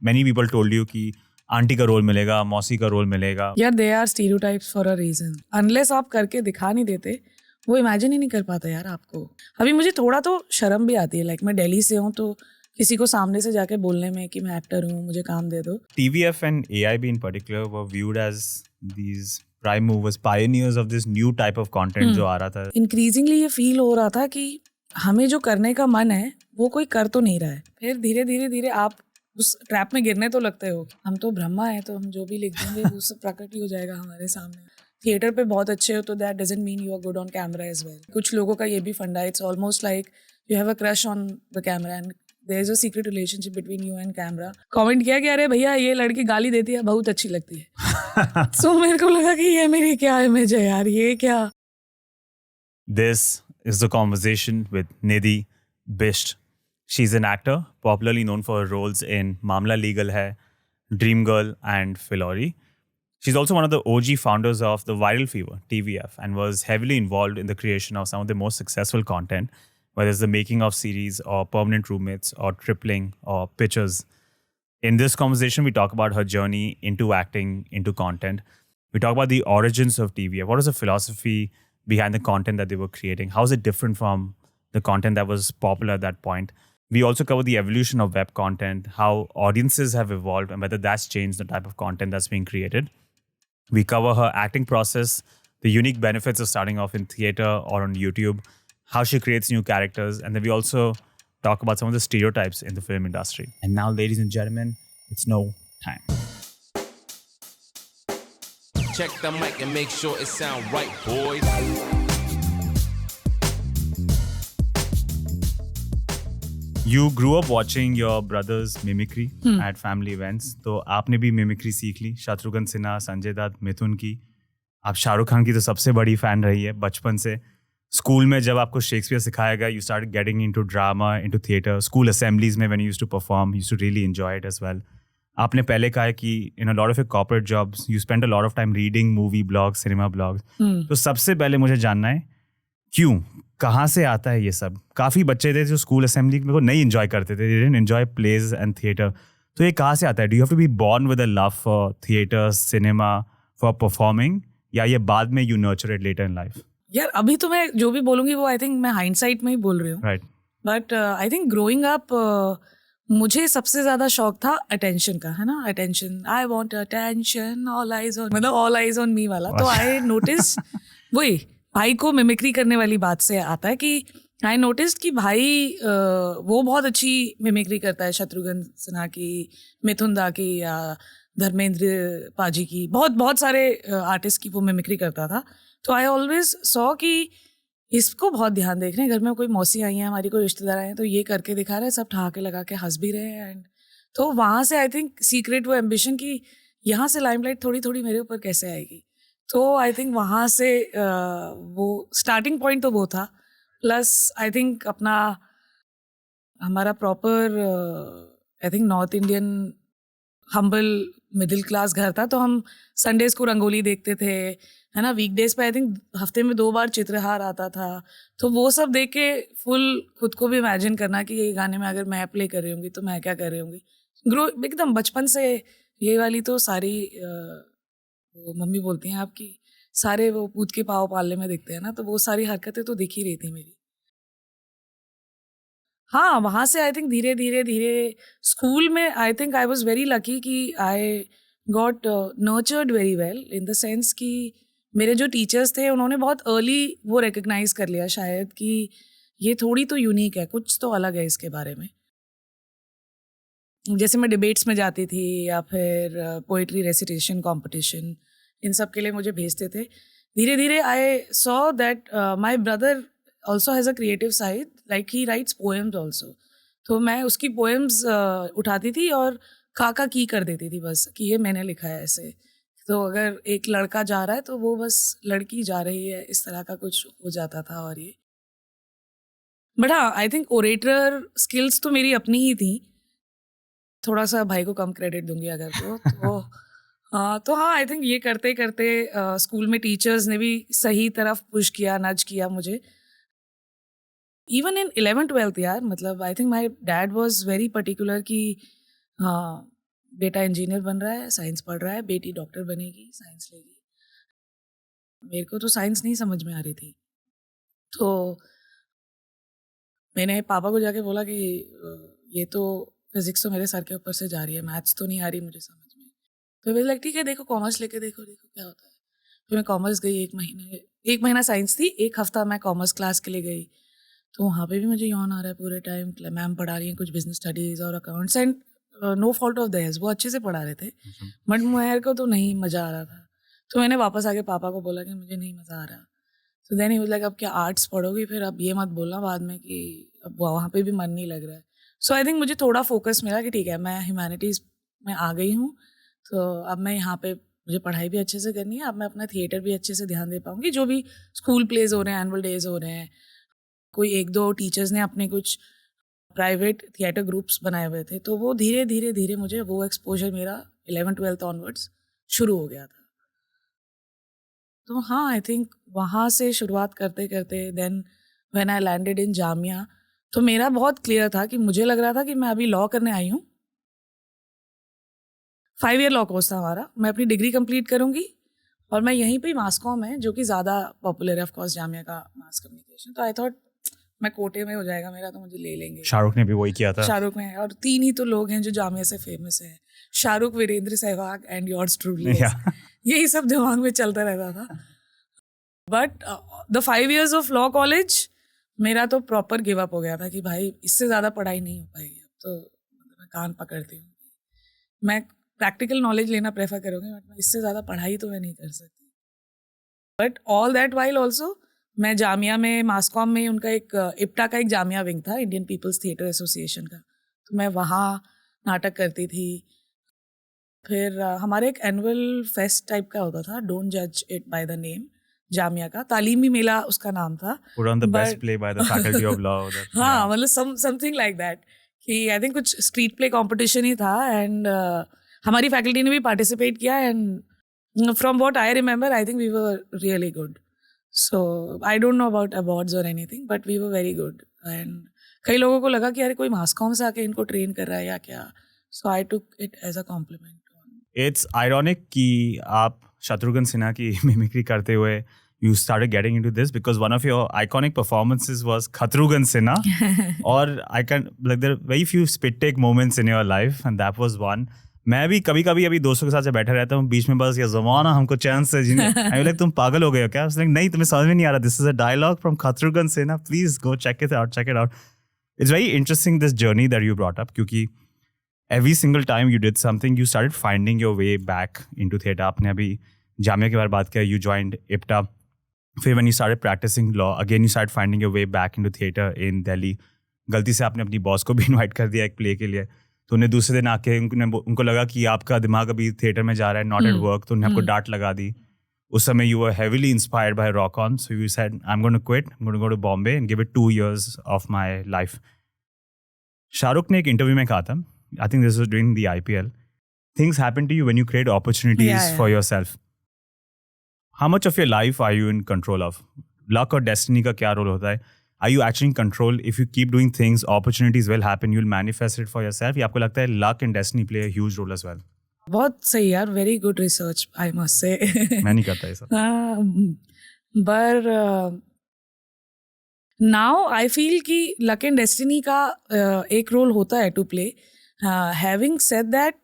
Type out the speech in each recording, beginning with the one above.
many people told you कि aunty का role मिलेगा, मौसी का रोल मिलेगा. यार they are stereotypes for a reason. Unless आप करके दिखा नहीं देते, वो इमेजिन ही नहीं कर पाता यार आपको. अभी मुझे थोड़ा तो शर्म भी आती है. लाइक मैं दिल्ली से हूँ तो किसी को सामने से जाके बोलने में कि मैं एक्टर हूँ, मुझे काम दे दो. TVF and AIB in particular were viewed as these prime movers, pioneers of this new type of content जो आ रहा था. इंक्रीजिंगली ये फील हो रहा था कि हमें जो करने का मन है वो कोई कर तो नहीं रहा है. फिर धीरे धीरे धीरे आप उस ट्रैप में गिरने तो लगते हो. हम तो ब्रह्मा है, तो हम जो भी लिख देंगे वो सब प्रकट ही हो जाएगा हमारे सामने. थिएटर पे बहुत अच्छे हो तो that doesn't mean you are good on camera as well. कुछ लोगों का ये भी फंडा, it's almost like you have a crush on the camera and there is a secret relationship between you and camera. Comment किया कि अरे भैया ये लड़की गाली देती है, बहुत अच्छी लगती है. सो मेरे को लगा कि ये मेरी क्या इमेज है यार, ये क्या. This is the conversation with Nidhi Bisht. She's an actor, popularly known for her roles in Mamla Legal Hai, Dream Girl, and Filori. She's also one of the OG founders of the Viral Fever, TVF, and was heavily involved in the creation of some of the most successful content, whether it's the making of series or permanent roommates or tripling or pitches. In this conversation, we talk about her journey into acting, into content. We talk about the origins of TVF. What is the philosophy behind the content that they were creating? How is it different from the content that was popular at that point? We also cover the evolution of web content, how audiences have evolved and whether that's changed the type of content that's being created. We cover her acting process, the unique benefits of starting off in theater or on YouTube, how she creates new characters, and then we also talk about some of the stereotypes in the film industry. And now, ladies and gentlemen, it's no time. Check the mic and make sure it sound right, boys. You grew up watching your brother's mimicry at family events. तो आपने भी mimicry सीख ली. शत्रुघ्न सिन्हा, संजय दत्त, मिथुन की. आप शाहरुख खान की तो सबसे बड़ी फैन रही है बचपन से. स्कूल में जब आपको शेक्सपियर सिखाया गया, you started getting into drama, into theater. School assemblies में when you used to perform, you used to really enjoy it as well. आपने पहले कहा है कि in a lot of your corporate jobs, you spent a lot of time reading movie blogs, cinema blogs. तो सबसे पहले मुझे जानना है क्यों, कहाँ से आता है ये सब? काफ़ी बच्चे थे जो स्कूल असेंबली को नहीं एंजॉय करते थे. They didn't enjoy plays and theater. तो ये कहाँ से आता है? Do you have to be born with a love for theater, cinema, for performing? या ये बाद में you nurture it later in life? यार अभी तो मैं जो भी बोलूँगी वो आई थिंक मैं हाइंडसाइट में ही बोल रही हूँ. Right. But I think growing up मुझे सबसे ज़्यादा शौक था अटेंशन का, है ना. Attention, I want attention, all eyes on, मतलब ऑल आइज ऑन मी वाला. तो आई नोटिस वही भाई को मिमिक्री करने वाली बात से आता है कि आई नोटिस कि भाई वो बहुत अच्छी मिमिक्री करता है. शत्रुघ्न सिन्हा की, मिथुन दा की या धर्मेंद्र पाजी की, बहुत बहुत सारे आर्टिस्ट की वो मिमिक्री करता था. तो आई ऑलवेज सॉ कि इसको बहुत ध्यान देख रहे हैं. घर में कोई मौसी आई हैं, हमारी कोई रिश्तेदार आए हैं, तो ये करके दिखा रहे हैं, सब ठहाके लगा के हंस भी रहे हैं. एंड तो वहाँ से आई थिंक सीक्रेट वो एम्बिशन की यहाँ से लाइमलाइट थोड़ी थोड़ी मेरे ऊपर कैसे आएगी. तो आई थिंक वहाँ से वो स्टार्टिंग पॉइंट तो वो था. प्लस आई थिंक अपना हमारा proper I think north Indian humble middle class घर था. तो हम संडेज को रंगोली देखते थे, है ना. वीकडेज पे आई थिंक हफ्ते में 2 बार चित्रहार आता था. तो वो सब देख के फुल खुद को भी इमेजिन करना कि ये गाने में अगर मैं प्ले कर रही होंगी तो मैं क्या कर रही होंगी. ग्रो एकदम बचपन से ये वाली तो सारी वो मम्मी बोलती हैं आपकी, सारे वो पूत के पाँव पालने में दिखते हैं ना. तो वो सारी हरकतें तो दिख ही रही थी मेरी. हाँ, वहाँ से आई थिंक धीरे धीरे धीरे स्कूल में I think I was very lucky कि I got nurtured very well in the sense कि मेरे जो टीचर्स थे उन्होंने बहुत अर्ली वो रिकग्नाइज कर लिया शायद कि ये थोड़ी तो यूनिक है, कुछ तो अलग है इसके बारे में. जैसे मैं डिबेट्स में जाती थी या फिर पोइट्री रेसिटेशन कॉम्पिटिशन, इन सब के लिए मुझे भेजते थे. धीरे धीरे I saw that my brother also has a creative side, like he rights poems also. तो मैं उसकी पोएम्स उठाती थी और खाका की कर देती थी बस कि ये मैंने लिखा है ऐसे. तो अगर एक लड़का जा रहा है तो वो बस लड़की जा रही है, इस तरह का कुछ हो जाता था. और ये बट हाँ आई थिंक ओरेटर स्किल्स तो मेरी अपनी ही थी. थोड़ा सा भाई को कम क्रेडिट दूंगी अगर तो हाँ आई थिंक ये करते करते स्कूल में टीचर्स ने भी सही तरफ पुश किया, नज किया मुझे. इवन इन 11th 12th यार, मतलब I think my dad was very particular कि हाँ बेटा इंजीनियर बन रहा है, साइंस पढ़ रहा है, बेटी डॉक्टर बनेगी, साइंस लेगी। मेरे को तो साइंस नहीं समझ में आ रही थी, तो मैंने पापा को जाके बोला कि ये तो फिजिक्स तो मेरे सर के ऊपर से जा रही है, मैथ्स तो नहीं आ रही मुझे समझ में। तो वे लग ठीक है, देखो कॉमर्स लेके देखो क्या होता है। फिर मैं कॉमर्स गई, 1 महीना साइंस थी, 1 हफ्ता मैं कॉमर्स क्लास के लिए गई। तो वहाँ पे भी मुझे यौन आ रहा है पूरे टाइम। मैम पढ़ा रही हैं कुछ बिजनेस स्टडीज़ और accounts, and no fault of theirs, वो अच्छे से पढ़ा रहे थे, बट मेरे को तो नहीं मज़ा आ रहा था। तो मैंने वापस आके पापा को बोला कि मुझे नहीं मज़ा आ रहा। तो देन ही वाज लाइक अब क्या आर्ट्स पढ़ोगी, फिर अब ये मत बोलना बाद में कि अब वहाँ पे भी मन नहीं लग रहा है। सो आई थिंक मुझे थोड़ा फोकस मिला कि ठीक है मैं ह्यूमैनिटीज़ में आ गई हूँ, तो अब मैं यहाँ पे मुझे पढ़ाई भी अच्छे से करनी है, अब मैं अपना थिएटर भी अच्छे से ध्यान दे पाऊँगी। जो भी स्कूल प्लेज हो रहे हैं, एनुअल डेज हो रहे हैं, कोई 1-2 टीचर्स ने अपने कुछ प्राइवेट थिएटर ग्रुप्स बनाए हुए थे, तो वो धीरे धीरे धीरे मुझे वो एक्सपोजर मेरा 11th-12th ऑनवर्ड्स शुरू हो गया था। तो हाँ, आई थिंक वहाँ से शुरुआत करते करते then when I landed in Jamia, तो मेरा बहुत क्लियर था कि मुझे लग रहा था कि मैं अभी लॉ करने आई हूँ। 5 ईयर लॉ कोर्स था हमारा, मैं अपनी डिग्री कंप्लीट करूँगी और मैं यहीं पे मास कॉम है जो कि ज़्यादा पॉपुलर है ऑफ कोर्स जामिया का मास कम्युनिकेशन। तो आई थॉट मैं कोटे में हो जाएगा मेरा, तो मुझे ले लेंगे। शाहरुख ने भी वही किया था। शाहरुख में है, और 3 ही तो लोग हैं जो जामिया से फेमस है, Shahrukh, Virender Sehwag and yours truly. यही सब दिमाग में चलता रहता था। But the 5 years of law college मेरा तो प्रॉपर गिव अप हो गया था कि भाई इससे ज़्यादा पढ़ाई नहीं हो पाएगी, अब तो मैं कान पकड़ती हूँ। मैं प्रैक्टिकल नॉलेज लेना प्रेफर करूँगी, बट इससे ज़्यादा पढ़ाई तो मैं नहीं कर सकती। But all that while also मैं जामिया में मास कॉम में उनका एक इप्टा का एक जामिया विंग था, इंडियन पीपल्स थिएटर एसोसिएशन का, तो मैं वहाँ नाटक करती थी। फिर हमारे एक एनुअल फेस्ट टाइप का होता था, डोंट जज it by the name, Jamia का तालीमी मेला उसका नाम था। Put on the best play by the faculty of law. हाँ, मतलब समथिंग लाइक दैट, कि आई थिंक कुछ स्ट्रीट प्ले कंपटीशन ही था, एंड हमारी फैकल्टी ने भी पार्टिसिपेट किया, and from what I remember I think we were really good. So I don't know about awards और anything, but we were very good. And कई लोगों को लगा कि अरे कोई मास कॉम से आके इनको ट्रेन कर रहा है या क्या, so I took it as a compliment. It's ironic कि आप शत्रुघ्न सिन्हा की मिमिक्री करते हुए you started getting into this because one of your iconic performances was Khatrughan Sinha. और I can like there are very few spit take moments in your life and that was one. मैं भी कभी कभी अभी दोस्तों के साथ बैठा रहता हूँ, बीच में बस ये ज़माना हमको चैन से जीने, I like तुम पागल हो गए हो क्या? उसने नहीं, तुम्हें समझ में नहीं आ रहा, this is a dialogue from Khatrughan Sinha, please go check it out. It's very interesting this journey that you brought up, क्योंकि every single time you did something, you started finding your way back into theatre. आपने अभी जामिया के बारे में बात किया, you joined IPTA. फिर when you started practicing law, again you started finding your way back into theatre in Delhi. गलती से आपने अपनी बॉस को भी इन्वाइट कर दिया एक प्ले के लिए, तो उन्हें दूसरे दिन आके उनको लगा कि आपका दिमाग अभी थिएटर में जा रहा है, नॉट एट वर्क, तो उन्हें आपको डांट लगा दी। उस समय you were heavily inspired by Rock On, so you said, I'm going to quit, I'm going to go to Bombay and give it 2 years of my life. Shahrukh ने एक इंटरव्यू में कहा था, I think this was during the IPL, things happen to you when you create opportunities for yourself. How much of your life are you in control of? Luck or destiny का क्या role होता है? Are you actually in control? If you keep doing things, opportunities will happen, you'll manifest it for yourself. या आपको लगता है luck and destiny play a huge role as well? बहुत सही यार, very good research I must say. मैं नहीं करता ये सब। पर नाउ आई फील कि लक एंड डेस्टिनी का एक रोल होता है to play. Having said that,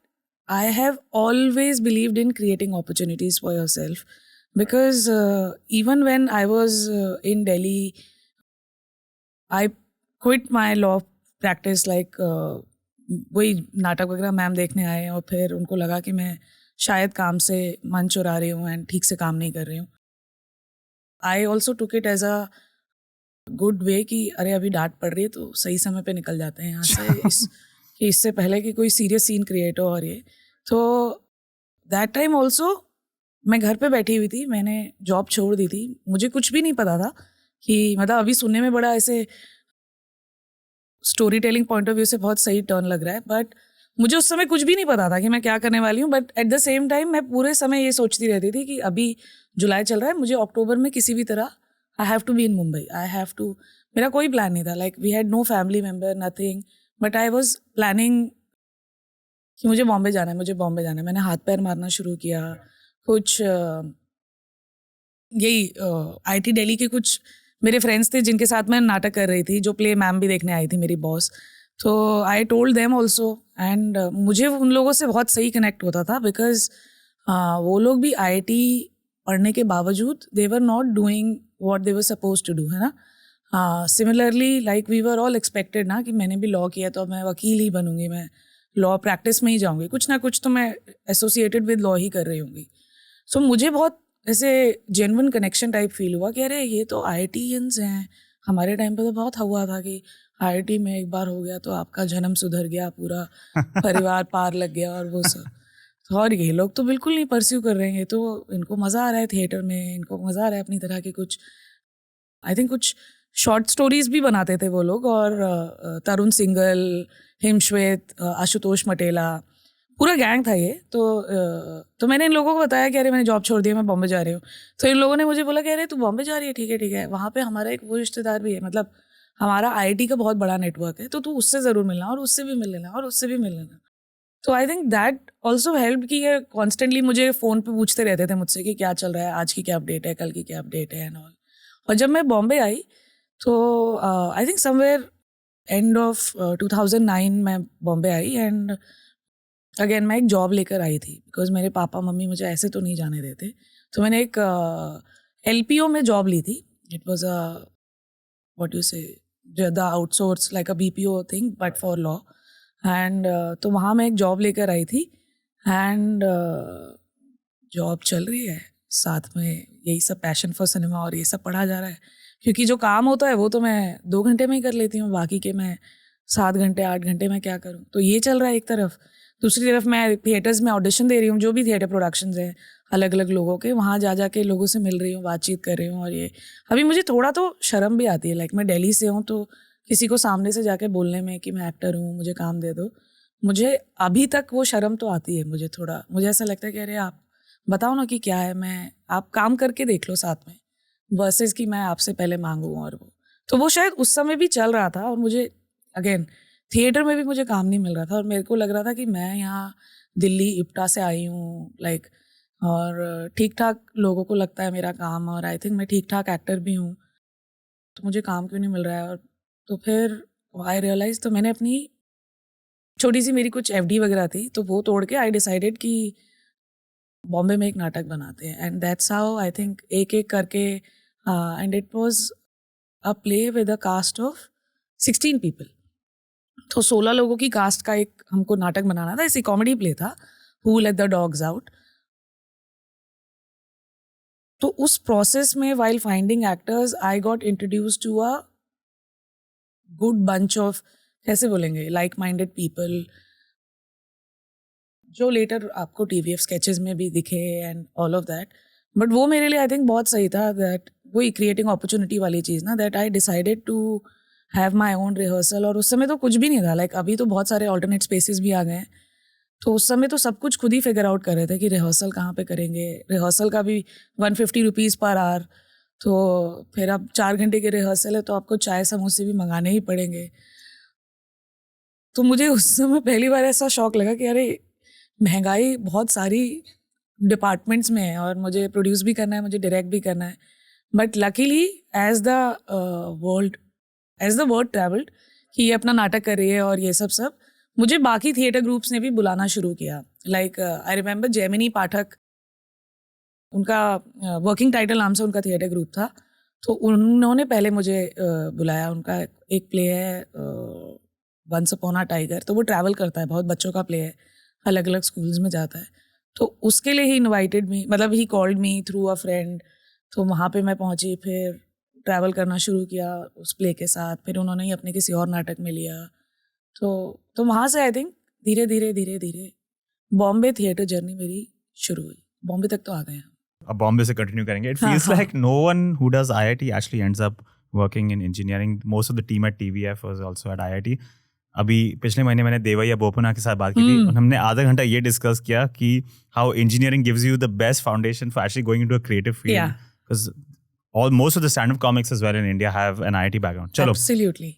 I have always believed in creating opportunities for yourself, because even when I was in Delhi, I quit my law practice, like वही नाटक वगैरह ma'am देखने आए और फिर उनको लगा कि मैं शायद काम से मन चुरा रही हूँ एंड ठीक से काम नहीं कर रही हूँ। I also took it as a good way कि अरे अभी डांट पड़ रही है तो सही समय पे निकल जाते हैं यहाँ से, कि इससे पहले कि कोई सीरियस सीन क्रिएट हो। और ये तो दैट टाइम ऑल्सो मैं घर पे बैठी हुई थी, मैंने जॉब छोड़ दी थी, मुझे कुछ भी नहीं पता था कि मतलब अभी सुनने में बड़ा ऐसे story telling point of view से बहुत सही टर्न लग रहा है, बट मुझे उस समय कुछ भी नहीं पता था कि मैं क्या करने वाली हूँ। But at the same time मैं पूरे समय ये सोचती रहती थी कि अभी जुलाई चल रहा है, मुझे अक्टूबर में किसी भी तरह I have to be in Mumbai, I have to. मेरा कोई प्लान नहीं था, like we had no family member, nothing, but I was planning कि मुझे बॉम्बे जाना है, मुझे बॉम्बे जाना है। मैंने हाथ पैर मारना शुरू किया। कुछ यही आईटी दिल्ली के कुछ मेरे फ्रेंड्स थे जिनके साथ मैं नाटक कर रही थी, जो प्ले मैम भी देखने आई थी, मेरी बॉस। तो I told them also, and मुझे उन लोगों से बहुत सही कनेक्ट होता था, बिकॉज वो लोग भी आईटी पढ़ने के बावजूद they were not doing what they were suppose to do, है ना। Similarly like we were all expected ना कि मैंने भी लॉ किया तो अब मैं वकील ही बनूंगी, मैं लॉ प्रैक्टिस में ही जाऊंगी, कुछ ना कुछ तो मैं एसोसिएटेड विद लॉ ही कर रही होंगी। सो मुझे बहुत ऐसे जेन्युइन कनेक्शन टाइप फील हुआ कि अरे ये तो आईटीएंस हैं। हमारे टाइम पे तो बहुत हुआ था कि आईटी में एक बार हो गया तो आपका जन्म सुधर गया, पूरा परिवार पार लग गया और वो सब। और ये लोग तो बिल्कुल नहीं परस्यू कर रहे हैं, तो इनको मज़ा आ रहा है थिएटर में, इनको मज़ा आ रहा है अपनी तरह के कुछ, आई थिंक कुछ शॉर्ट स्टोरीज भी बनाते थे वो लोग। और तरुण सिंगल, हिमश्वेत, आशुतोष मटेला, पूरा गैंग था ये। तो मैंने इन लोगों को बताया कि अरे मैंने जॉब छोड़ दिया, मैं बॉम्बे जा रही हूँ। तो इन लोगों ने मुझे बोला कि अरे तू बॉम्बे जा रही है, ठीक है, वहाँ पे हमारा एक वो रिश्तेदार भी है, मतलब हमारा आईटी का बहुत बड़ा नेटवर्क है, तो तू उससे ज़रूर मिलना और उससे भी मिल लेना और उससे भी मिल लेना। तो आई थिंक दैट ऑल्सो हेल्प कि ये कॉन्स्टेंटली मुझे फ़ोन पे पूछते रहते थे मुझसे कि क्या चल रहा है, आज की क्या अपडेट है, कल की क्या अपडेट है एंड ऑल। और जब मैं बॉम्बे आई तो I think somewhere end of 2009 मैं बॉम्बे आई, एंड अगेन मैं एक जॉब लेकर आई थी, बिकॉज मेरे पापा मम्मी मुझे ऐसे तो नहीं जाने देते। तो मैंने एक LPO में जॉब ली थी। It was a what you say the outsource like a BPO thing but for law. And तो वहाँ मैं एक जॉब लेकर आई थी, एंड जॉब चल रही है, साथ में यही सब पैशन फॉर सिनेमा और ये सब पढ़ा जा रहा है। क्योंकि जो काम होता है वो तो मैं 2 घंटे में ही कर लेती हूँ, बाकी के मैं 7 घंटे 8 घंटे में क्या करूँ। तो ये चल रहा है एक तरफ। दूसरी तरफ मैं थिएटर्स में ऑडिशन दे रही हूँ, जो भी थिएटर प्रोडक्शंस हैं अलग अलग लोगों के, वहाँ जा के लोगों से मिल रही हूँ, बातचीत कर रही हूँ। और ये अभी मुझे थोड़ा तो शर्म भी आती है, लाइक मैं दिल्ली से हूँ, तो किसी को सामने से जाके बोलने में कि मैं एक्टर हूँ, मुझे काम दे दो, मुझे अभी तक वो शर्म तो आती है मुझे थोड़ा। मुझे ऐसा लगता है कि अरे आप बताओ ना कि क्या है, मैं आप काम करके देख लो साथ में, वर्सेस कि मैं आपसे पहले मांगूँ। और वो तो वो शायद उस समय भी चल रहा था, और मुझे अगेन थिएटर में भी मुझे काम नहीं मिल रहा था, और मेरे को लग रहा था कि मैं यहाँ दिल्ली इप्टा से आई हूँ, लाइक, और ठीक ठाक लोगों को लगता है मेरा काम, और आई थिंक मैं ठीक ठाक एक्टर भी हूँ, तो मुझे काम क्यों नहीं मिल रहा है। और तो फिर आई रियलाइज, तो मैंने अपनी छोटी सी मेरी कुछ FD वगैरह थी, तो वो तोड़ के आई डिसाइडेड कि बॉम्बे में एक नाटक बनाते हैं। And that's how I think एक एक करके, and it was a play with a cast of 16 people. तो 16 लोगों की कास्ट का एक हमको नाटक बनाना था। इसी कॉमेडी प्ले था, who let the dogs out. तो उस प्रोसेस में while finding actors I got introduced to a good bunch of, कैसे बोलेंगे, लाइक माइंडेड पीपल, जो लेटर आपको TVF स्केचेस में भी दिखे and all of that. But वो मेरे लिए आई थिंक बहुत सही था, दैट वही क्रिएटिंग अपॉर्चुनिटी वाली चीज़ ना, that I decided to have my own rehearsal. और उस समय तो कुछ भी नहीं था, लाइक अभी तो बहुत सारे ऑल्टरनेट स्पेसेस भी आ गए हैं, तो उस समय तो सब कुछ खुद ही फिगर आउट कर रहे थे कि रिहर्सल कहाँ पे करेंगे। रिहर्सल का भी 150 रुपीज़ पर आवर, तो फिर अब 4 घंटे की रिहर्सल है तो आपको चाय समोसे भी मंगाने ही पड़ेंगे। तो मुझे उस समय पहली बार ऐसा शौक लगा कि अरे महंगाई बहुत सारी डिपार्टमेंट्स में है, और मुझे प्रोड्यूस भी करना है, मुझे डायरेक्ट भी करना है। But luckily as the word travelled कि ये अपना नाटक कर रही है और ये सब मुझे बाकी थिएटर ग्रुप्स ने भी बुलाना शुरू किया। लाइक आई रिमेंबर जैमिनी पाठक, उनका वर्किंग टाइटल नाम से उनका थिएटर ग्रुप था, तो उन्होंने पहले मुझे बुलाया। उनका एक प्ले है वंस अपॉन अ टाइगर, तो वो ट्रैवल करता है, बहुत बच्चों का प्ले है, अलग अलग स्कूल्स में जाता है। तो उसके लिए ही इनवाइटेड मी, मतलब he called me through a friend. तो वहाँ पे मैं पहुँची, फिर ट्रैवल करना शुरू किया उस प्ले के साथ। फिर उन्होंने ही अपने किसी और नाटक में लिया। तो वहाँ से आई थिंक धीरे धीरे बॉम्बे थिएटर जर्नी मेरी शुरू हुई। बॉम्बे तक तो आ गए हैं। अब बॉम्बे से कंटिन्यू करेंगे. It feels like no one who does IIT actually ends up working in engineering. Most of the team at TVF was also at IIT. अभी पिछले महीने मैंने देवैया बोपन्ना के साथ बात की थी, और हमने आधा घंटा ये डिस्कस किया कि how engineering gives you the best foundation for actually going into a creative field. Yeah. Because most of the stand-up comics as well in India have an IIT background. चलो, Absolutely.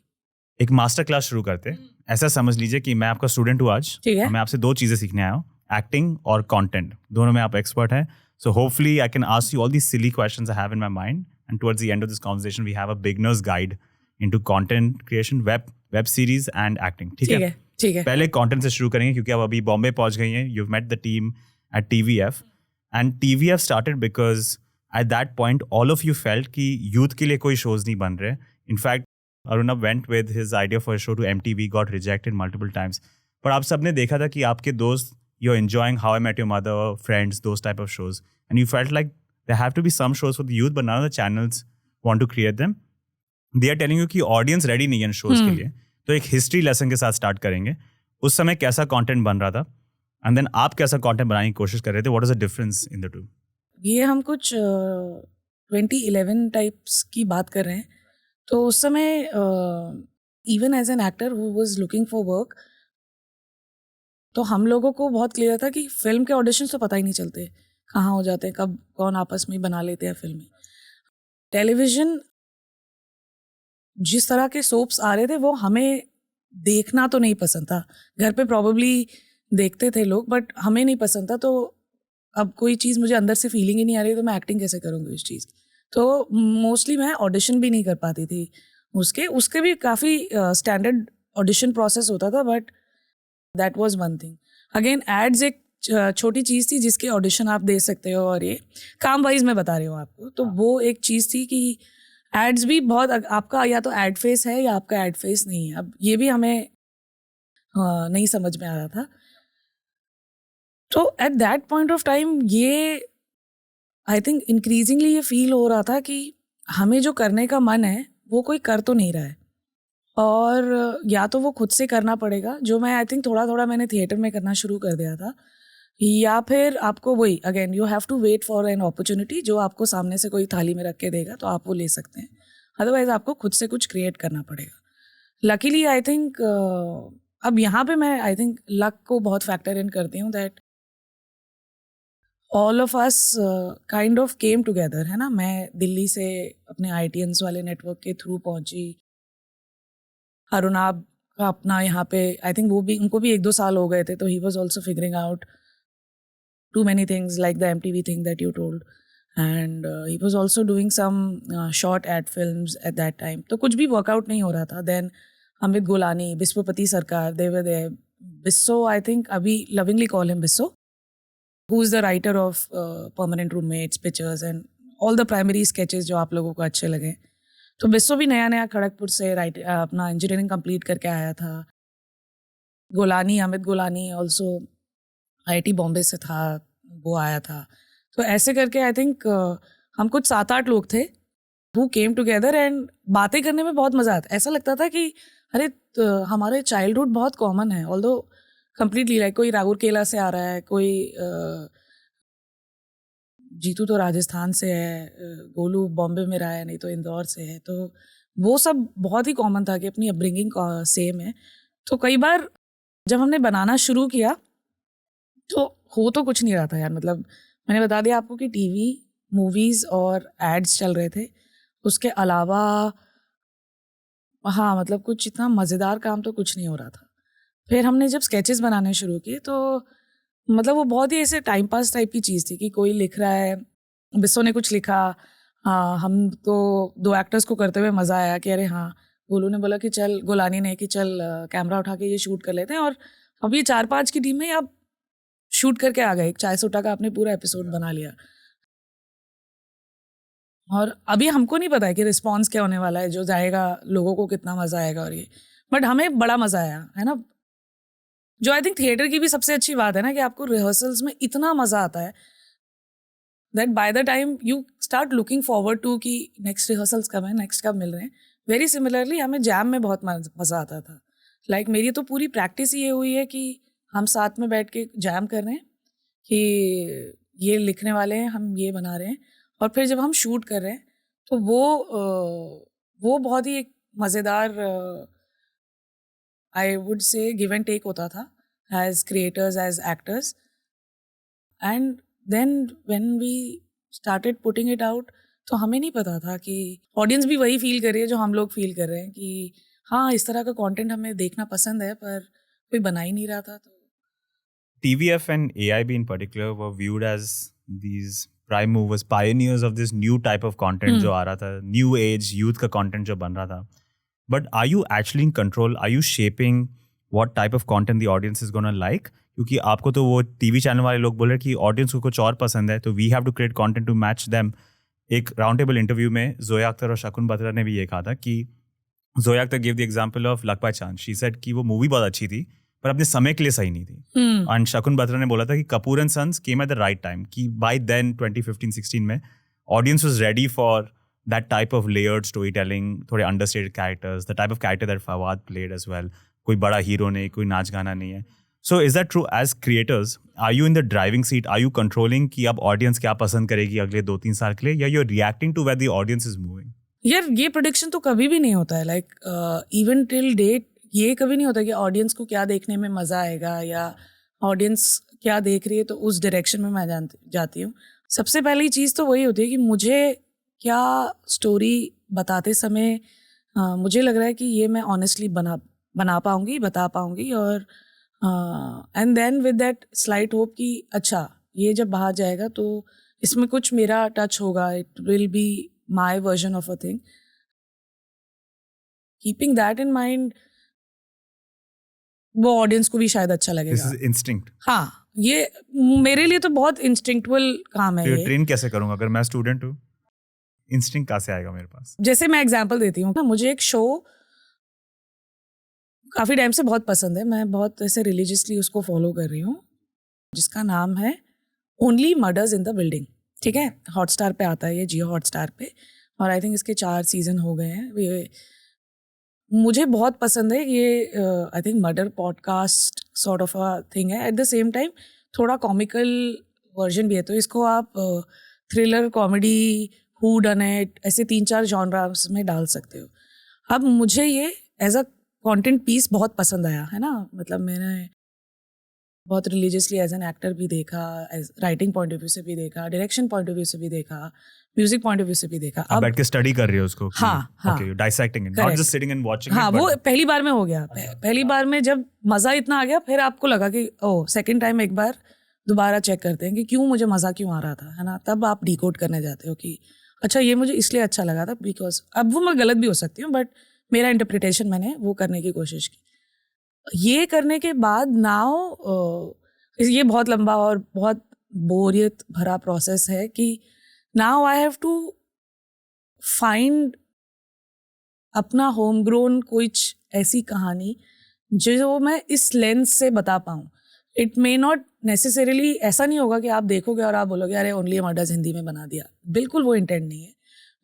एक master class शुरू करते हैं. ऐसा समझ लीजिए कि मैं आपका स्टूडेंट हूँ आज, ठीक है। और मैं आपसे 2 चीज़ें सीखने आया हूँ, एक्टिंग और कंटेंट, दोनों में आप एक्सपर्ट हैं. So hopefully I can ask you all these silly questions I have in my mind, and towards the end of this conversation we have a beginner's guide into content creation, web series and acting. ठीक है? ठीक है. पहले content से शुरू करेंगे क्योंकि आप अभी बॉम्बे पहुंच गई हैं. You've met the team at TVF, and TVF started because at that point all of you felt कि youth के लिए कोई shows नहीं बन रहे. In fact, Arunabh went with his idea for a show to MTV, got rejected multiple times. पर आप सबने देखा था कि आपके दोस्त, you're enjoying How I Met Your Mother, Friends, those type of shows, and you felt like there have to be some shows for the youth, but none of the channels want to create them. They are telling you कि audience ready नहीं है इन shows के लिए. तो एक history lesson के साथ start करेंगे. उस समय कैसा content बन रहा था, and then आप कैसा content बनाने की कोशिश कर रहे थे. What is the difference in the two? ये हम कुछ 2011 टाइप्स की बात कर रहे हैं. तो उस समय even as an actor who was looking for work, तो हम लोगों को बहुत क्लियर था कि फिल्म के ऑडिशंस तो पता ही नहीं चलते कहाँ हो जाते हैं, कब कौन आपस में बना लेते हैं फिल्में. टेलीविज़न जिस तरह के सोप्स आ रहे थे वो हमें देखना तो नहीं पसंद था. घर पे प्रॉबेबली देखते थे लोग, बट हमें नहीं पसंद था. तो अब कोई चीज़ मुझे अंदर से फीलिंग ही नहीं आ रही, तो मैं एक्टिंग कैसे करूँगी उस चीज़. तो मोस्टली मैं ऑडिशन भी नहीं कर पाती थी. उसके भी काफ़ी स्टैंडर्ड ऑडिशन प्रोसेस होता था, but that was one thing. Again adds एक छोटी चीज़ थी जिसके ऑडिशन आप दे सकते हो, और ये काम वाइज मैं बता रही हूँ आपको. तो वो एक चीज़ थी कि एड्स भी बहुत, आपका या तो एड फेस है या आपका एड फेस नहीं है. अब ये भी हमें नहीं समझ में आ रहा था. तो at that point of time ये आई थिंक इंक्रीजिंगली ये फील हो रहा था कि हमें जो करने का मन है वो कोई कर तो नहीं रहा है, और या तो वो खुद से करना पड़ेगा, जो मैं आई थिंक थोड़ा थोड़ा मैंने थिएटर में करना शुरू कर दिया था, या फिर आपको वही again you have to wait for an opportunity, जो आपको सामने से कोई थाली में रख के देगा तो आप वो ले सकते हैं. अदरवाइज आपको खुद से कुछ क्रिएट करना पड़ेगा. लकीली आई थिंक अब यहाँ पे मैं आई थिंक लक को बहुत फैक्टर इन करती हूँ, that all of us kind of came together, है ना. मैं दिल्ली से अपने ITNs वाले नेटवर्क के थ्रू पहुंची. अरुणाब का अपना यहाँ पे आई थिंक उनको भी 1-2 साल हो गए थे, तो he was also figuring out too many things like the MTV thing that you told, and he was also doing some short ad films at that time. तो कुछ भी workout नहीं हो रहा था. Then अमित गोलानी, बिस्वपति सरकार, they were there. Bisso, I think अभी lovingly call him Bisso, who is the writer of Permanent Roommates, Pictures and all the primary sketches जो आप लोगों को अच्छे लगे. तो बिस्सो भी नया खड़गपुर से अपना इंजीनियरिंग कंप्लीट करके आया था. Golani, Amit Golani also IIT Bombay से था, वो आया था. तो ऐसे करके आई थिंक हम कुछ 7-8 लोग थे who came together, एंड बातें करने में बहुत मज़ा आता. ऐसा लगता था कि अरे हमारे चाइल्डहुड बहुत कॉमन है, ऑल्दो कम्प्लीटली लाइक कोई राउरकेला से आ रहा है, कोई जीतू तो राजस्थान से है, गोलू बॉम्बे में रहा है, नहीं तो इंदौर से है. तो वो सब बहुत ही कॉमन था कि अपनी अपब्रिंगिंग सेम है. तो कई बार जब हमने बनाना शुरू किया तो हो तो कुछ नहीं रहा था यार. मतलब मैंने बता दिया आपको कि टीवी, मूवीज़ और एड्स चल रहे थे. उसके अलावा हाँ, मतलब कुछ इतना मज़ेदार काम तो कुछ नहीं हो रहा था. फिर हमने जब स्केचेस बनाने शुरू किए तो मतलब वो बहुत ही ऐसे टाइम पास टाइप की चीज़ थी कि कोई लिख रहा है, बिस्सो ने कुछ लिखा, हाँ हम तो 2 एक्टर्स को करते हुए मज़ा आया कि अरे हाँ. गोलू ने बोला कि चल, गोलानी ने कि चल कैमरा उठा के ये शूट कर लेते हैं, और अब ये 4-5 की टीम में आप शूट करके आ गए. एक चाय सोटा का आपने पूरा एपिसोड बना लिया, और अभी हमको नहीं पता है कि रिस्पॉन्स क्या होने वाला है, जो जाएगा लोगों को कितना मज़ा आएगा, और ये बट हमें बड़ा मज़ा आया, है ना. जो आई थिंक थिएटर की भी सबसे अच्छी बात है ना कि आपको रिहर्सल्स में इतना मज़ा आता है that by the time you start looking forward to कि नेक्स्ट रिहर्सल्स कब है, नेक्स्ट कब मिल रहे हैं. वेरी सिमिलरली हमें जैम में बहुत मज़ा आता था. लाइक मेरी तो पूरी प्रैक्टिस ये हुई है कि हम साथ में बैठ के जैम कर रहे हैं कि ये लिखने वाले हैं, हम ये बना रहे हैं, और फिर जब हम शूट कर रहे हैं तो वो बहुत ही एक मज़ेदार I would say give and take होता था as creators, as actors. And then when we started putting it out, तो हमें नहीं पता था कि ऑडियंस भी वही फील कर रही है जो हम लोग फील कर रहे हैं, कि हाँ इस तरह का कंटेंट हमें देखना पसंद है, पर कोई बना ही नहीं रहा था। तो TVF and AIB in particular were viewed as these prime movers, pioneers of this new type of content जो आ रहा था, new age youth का content जो बन रहा था. But are you actually in control? Are you shaping what type of content the audience is going to like? क्योंकि आपको तो वो टीवी चैनल वाले लोग बोल रहे कि ऑडियंस को कुछ और पसंद है, तो we have to create content to match them. एक राउंड टेबल इंटरव्यू में जोया अख्तर और शकुन बत्रा ने भी ये कहा था कि Zoya Akhtar give the example of luck by chance. She said कि वो मूवी बहुत अच्छी थी पर अपने समय के लिए सही नहीं थी. एंड शकुन बत्रा ने बोला था कि Kapoor and sons came at the right time, कि बाय देन 2015-16 में audience was ready for that type of layered storytelling, थोड़े understated characters, the type of character that Fawad played as well. कोई बड़ा हीरो नहीं, कोई नाच गाना नहीं है. So is that true? As creators, are you in the driving seat? Are you controlling कि अब audience क्या पसंद करेगी अगले 2-3 साल के लिए, या you're reacting to where the audience is moving? यार ये प्रोडिक्शन तो कभी भी नहीं होता है. लाइक इवन टिल डेट ये कभी नहीं होता कि ऑडियंस को क्या देखने में मज़ा आएगा या ऑडियंस क्या देख रही है तो उस डायरेक्शन में मैं जाती हूँ. सबसे पहली चीज़ तो वही होती है कि मुझे क्या स्टोरी बताते समय मुझे लग रहा है कि ये मैं ऑनेस्टली बना पाऊँगी, बता पाऊँगी. और and then with that slight hope कि अच्छा ये जब बाहर जाएगा तो इसमें कुछ मेरा टच होगा, it will be my version of a thing. Keeping that in mind वो ऑडियंस को भी शायद अच्छा लगेगा. This is instinct. हाँ ये मेरे लिए तो बहुत इंस्टिंक्चुअल काम है. तो ये ट्रेन कैसे करूँगा अगर मैं स्टूडेंट हूँ? इंस्टिंक्ट कहाँ से आएगा मेरे पास? जैसे मैं एग्जांपल देती हूँ ना, मुझे एक शो काफ़ी टाइम से बहुत पसंद है, मैं बहुत ऐसे रिलीजियसली उसको फॉलो कर रही हूँ, जिसका नाम है only murders in the building. ठीक है, हॉटस्टार पे आता है ये, जियो हॉटस्टार पे, और आई थिंक इसके 4 सीजन हो गए हैं. ये मुझे बहुत पसंद है ये. I think murder podcast sort of a thing है. एट द सेम टाइम थोड़ा कॉमिकल वर्जन भी है, तो इसको आप thriller, comedy, who done it, ऐसे 3-4 जॉनरास में डाल सकते हो. अब मुझे ये एज अ कंटेंट पीस बहुत पसंद आया है ना. मतलब मैंने बहुत रिलीजियसली एज एन एक्टर भी देखा, as writing point of view से भी देखा, डायरेक्शन पॉइंट ऑफ व्यू से भी देखा, म्यूजिक पॉइंट ऑफ व्यू से भी देखा. अब बैठ के स्टडी कर रही हो उसको? हाँ, okay, dissecting it, not just sitting and watching. हाँ, वो पहली बार में हो गया. पहली बार में जब मज़ा इतना आ गया, फिर आपको लगा कि ओह सेकेंड टाइम एक बार दोबारा चेक करते हैं कि क्यों मुझे मज़ा क्यों आ रहा था, है ना. तब आप डिकोड करने जाते हो कि अच्छा ये मुझे इसलिए अच्छा लगा था बिकॉज, अब वो मैं गलत भी हो सकती हूँ बट मेरा इंटरप्रिटेशन मैंने वो करने की कोशिश की. ये करने के बाद नाउ ये बहुत लंबा और बहुत बोरियत भरा प्रोसेस है कि now I have to find अपना होम ग्रोन कुछ ऐसी कहानी जो मैं इस लेंस से बता पाऊँ. इट मे नॉट नेसेसरीली ऐसा नहीं होगा कि आप देखोगे और आप बोलोगे अरे ओनली मर्डर्स हिंदी में बना दिया, बिल्कुल वो इंटेंट नहीं है.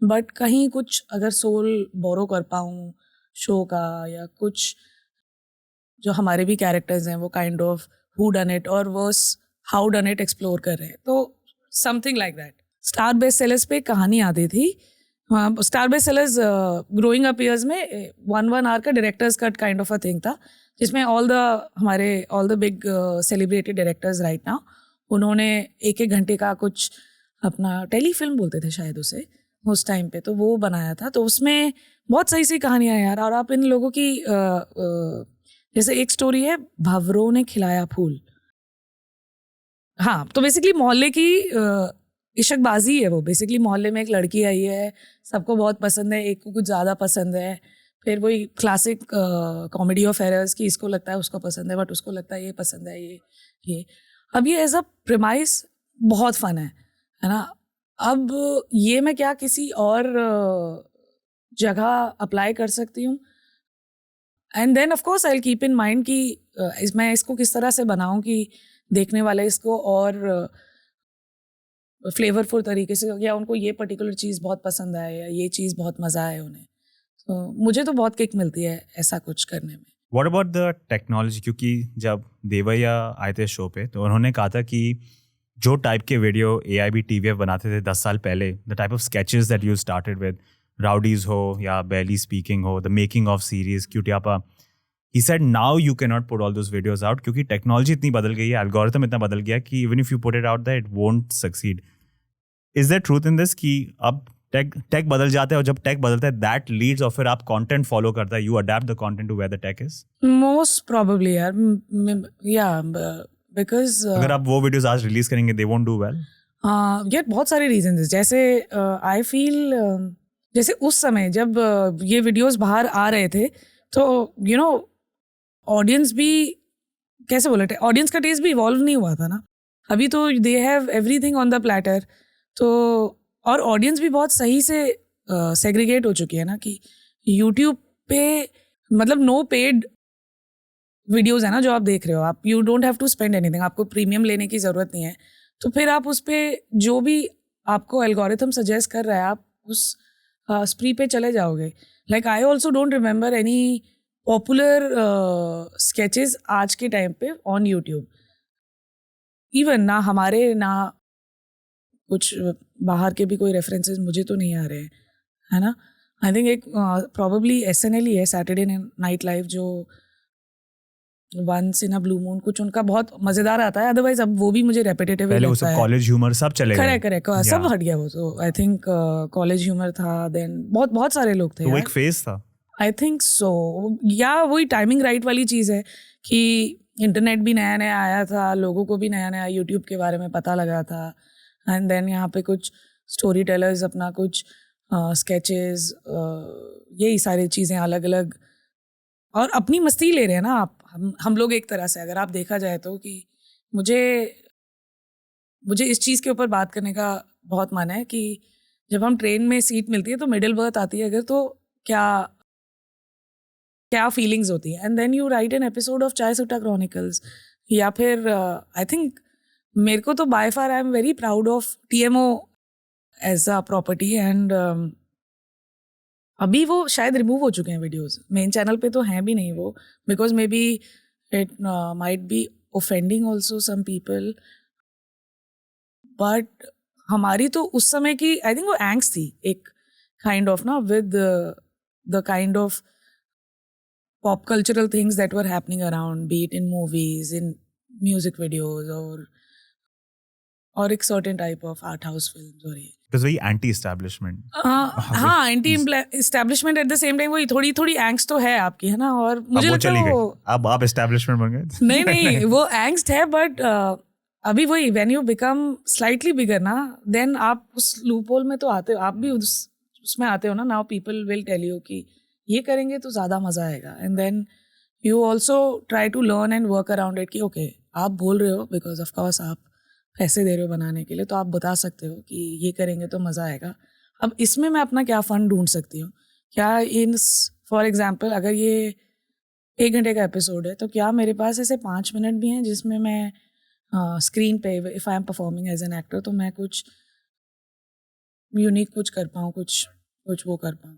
बट कहीं कुछ अगर सोल बोरो कर पाऊँ शो का, या कुछ जो हमारे भी कैरेक्टर्स हैं वो kind of who done it और वर्स हाउ डन इट एक्सप्लोर कर रहे हैं, तो something like that. Star best sellers पे कहानी आती थी. Star best sellers growing up years में 1 आवर का directors cut kind of a thing था, जिसमें all the big celebrated directors right now, उन्होंने 1-1 घंटे का कुछ अपना टेलीफिल्म बोलते थे शायद उसे उस टाइम पे, तो वो बनाया था. तो उसमें बहुत सही सही कहानियाँ यार. और आप इन लोगों की जैसे एक स्टोरी है भंवरों ने खिलाया फूल. हाँ, तो बेसिकली मोहल्ले की इशकबाजी है वो. बेसिकली मोहल्ले में एक लड़की आई है, सबको बहुत पसंद है, एक को कुछ ज़्यादा पसंद है. फिर वही क्लासिक कॉमेडी ऑफ एरर्स की, इसको लगता है उसको पसंद है बट उसको लगता है ये पसंद है ये. अब ये एज अ प्रेमाइस बहुत फन है ना. अब ये मैं क्या किसी और जगह अप्लाई कर सकती हूँ. And then of course I will keep in mind कि मैं इसको किस तरह से बनाऊँ कि देखने वाले इसको और फ्लेवरफुल तरीके से, या उनको ये पर्टिकुलर चीज़ बहुत पसंद आए या ये चीज़ बहुत मज़ा आए उन्हें. तो मुझे तो बहुत किक मिलती है ऐसा कुछ करने में. What about the technology? क्योंकि जब देवैया आए थे शो पे तो उन्होंने कहा था कि जो टाइप के वीडियो AIB TVF बनाते थे 10 साल पहले, the type of sketches that you started with, rowdies हो या बैली स्पीकिंग हो, the making of series Qtiyapa, he said now you cannot put all those videos out क्योंकि टेक्नोलॉजी इतनी बदल गई है, एल्गोरिथम इतना बदल गया कि even if you put it out there it won't succeed. Is there truth in this कि अब टेक बदल जाता है, और जब टेक बदलता है दैट लीड्स, और फिर आप कंटेंट फॉलो करता है, you adapt the content to where the tech is. Most probably यार, या बिकॉज अगर आप वो वीडियोस आज रिलीज करेंगे दे वोंट डू वेल. यार बहुत सारे रीजन है. जैसे आई फील जैसे उस समय जब ये वीडियोस बाहर आ रहे थे तो यू नो ऑडियंस भी, कैसे बोले, ऑडियंस का टेस्ट भी इवॉल्व नहीं हुआ था ना. अभी तो they have everything on the platter. तो और ऑडियंस भी बहुत सही से सेग्रीगेट हो चुकी है ना, कि यूट्यूब पे मतलब नो पेड वीडियोस है ना जो आप देख रहे हो. आप you don't have to spend anything, आपको प्रीमियम लेने की ज़रूरत नहीं है. तो फिर आप उस पर जो भी आपको एल्गोरिथम सजेस्ट कर रहा है आप उस स्प्री पे चले जाओगे. Like I also don't remember any popular sketches आज के टाइम पे ऑन यूट्यूब. इवन ना हमारे, ना कुछ बाहर के भी कोई रेफरेंसेस मुझे तो नहीं आ रहे हैं, है ना. आई थिंक एक प्रॉबेबली SNL ही है, सैटरडे नाइट लाइव, जो once in a blue moon कुछ उनका बहुत मजेदार आता है. अदरवाइज अब वो भी मुझे रेपिटेटिव पहले वो लगता सब है. कॉलेज ह्यूमर सब चले गए. करेक्ट सब हट गया वो. तो आई थिंक कॉलेज ह्यूमर था, देन बहुत सारे लोग थे. तो वो एक फेज था. I think so. या वही टाइमिंग राइट वाली चीज़ है कि इंटरनेट भी नया नया आया था, लोगों को भी नया नया यूट्यूब के बारे में पता लगा था. एंड देन यहाँ पे कुछ स्टोरी टेलर्स अपना कुछ स्केचेस, यही सारी चीज़ें अलग अलग और अपनी मस्ती ले रहे हैं ना. आप हम लोग एक तरह से, अगर आप देखा जाए तो, कि मुझे इस चीज़ के ऊपर बात करने का बहुत मन है कि जब हम ट्रेन में सीट मिलती है तो मिडिल बर्थ आती है अगर, तो क्या फीलिंग्स होती है. And then you write an episode of Chai Sutta chronicles. या फिर आई थिंक मेरे को तो by far I am very proud of TMO as a property. एंड अभी वो शायद रिमूव हो चुके हैं वीडियोस, मेन चैनल पे तो हैं भी नहीं वो, because maybe it might be offending also some people. But हमारी तो उस समय की आई थिंक वो एंग्स थी एक काइंड ऑफ ना, with the kind of pop cultural things that were happening around, be it in movies, in music videos, or एक certain type of art house films. और ये Because very anti-establishment. हाँ, anti establishment at the same time. वही थोड़ी angst तो है आपकी, है ना. और मुझे अब वो लगता चली है गई, वो अब आप establishment बन गए. नहीं वो angst है, but अभी वही when you become slightly bigger ना, then आप उस loophole में तो आते हो, आप भी उसमें आते हो ना. Now people will tell you कि ये करेंगे तो ज़्यादा मज़ा आएगा. And then you also try to learn and work around it कि ओके आप बोल रहे हो बिकॉज ऑफ कोर्स आप पैसे दे रहे हो बनाने के लिए, तो आप बता सकते हो कि ये करेंगे तो मज़ा आएगा. अब इसमें मैं अपना क्या फ़न ढूंढ सकती हूँ, क्या इन फॉर एग्जांपल अगर ये 1 घंटे का एपिसोड है तो क्या मेरे पास ऐसे 5 मिनट भी हैं जिसमें मैं स्क्रीन पे if I am performing as an actor तो मैं कुछ यूनिक कुछ कर पाऊँ, कुछ वो कर पाऊँ.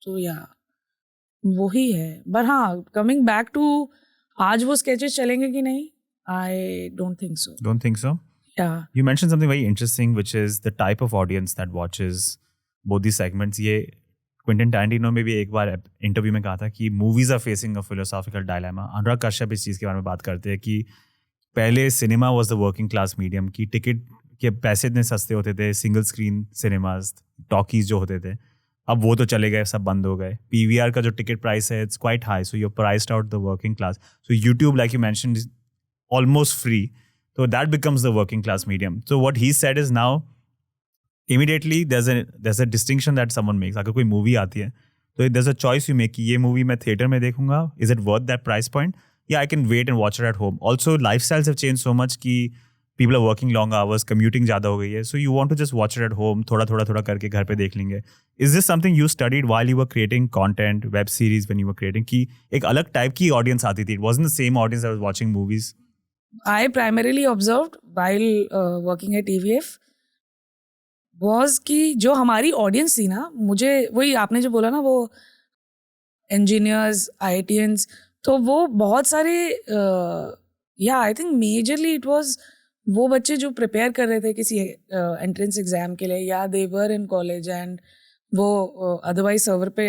तो या वही है. बट हाँ, कमिंग बैक टू आज वो स्केचेस चलेंगे कि नहीं, आई don't think so. Don't think so? Yeah. You mentioned something very interesting, which is the type of audience that watches both these segments. ये Quentin Tarantino में भी एक बार इंटरव्यू में कहा था कि movies are facing a philosophical dilemma. Anurag Kashyap इस चीज़ के बारे में बात करते हैं कि पहले cinema was the working class medium, कि टिकट के पैसे इतने सस्ते होते थे, सिंगल स्क्रीन सिनेमाज, टॉकीज जो होते थे, अब वो तो चले गए, सब बंद हो गए. PVR का जो टिकट प्राइस है, it's quite high, so you priced out the working class. So YouTube, like you mentioned, is almost free. So that becomes the working class medium. So what he said is now, immediately there's a distinction that someone makes. अगर कोई movie आती है, तो there's a choice you make कि ये movie मैं theater में देखूंगा, is it worth that price point? Yeah, I can wait and watch it at home. Also, lifestyles have changed so much कि people are working long hours, commuting ज़्यादा हो गई है. So you want to just watch it at home, थोड़ा करके घर पे देख लेंगे. Is this something you studied while you were creating content, web series when you were creating? कि एक अलग type की audience आती थी. It wasn't the same audience that was watching movies. I primarily observed while working at TVF was कि जो हमारी audience थी ना, मुझे वही आपने जो बोला ना, वो इंजीनियर्स, IITians, तो वो बहुत सारे या I think majorly it was वो बच्चे जो प्रिपेयर कर रहे थे किसी एंट्रेंस एग्जाम के लिए, या दे वर इन कॉलेज एंड वो अदरवाइज सर्वर पे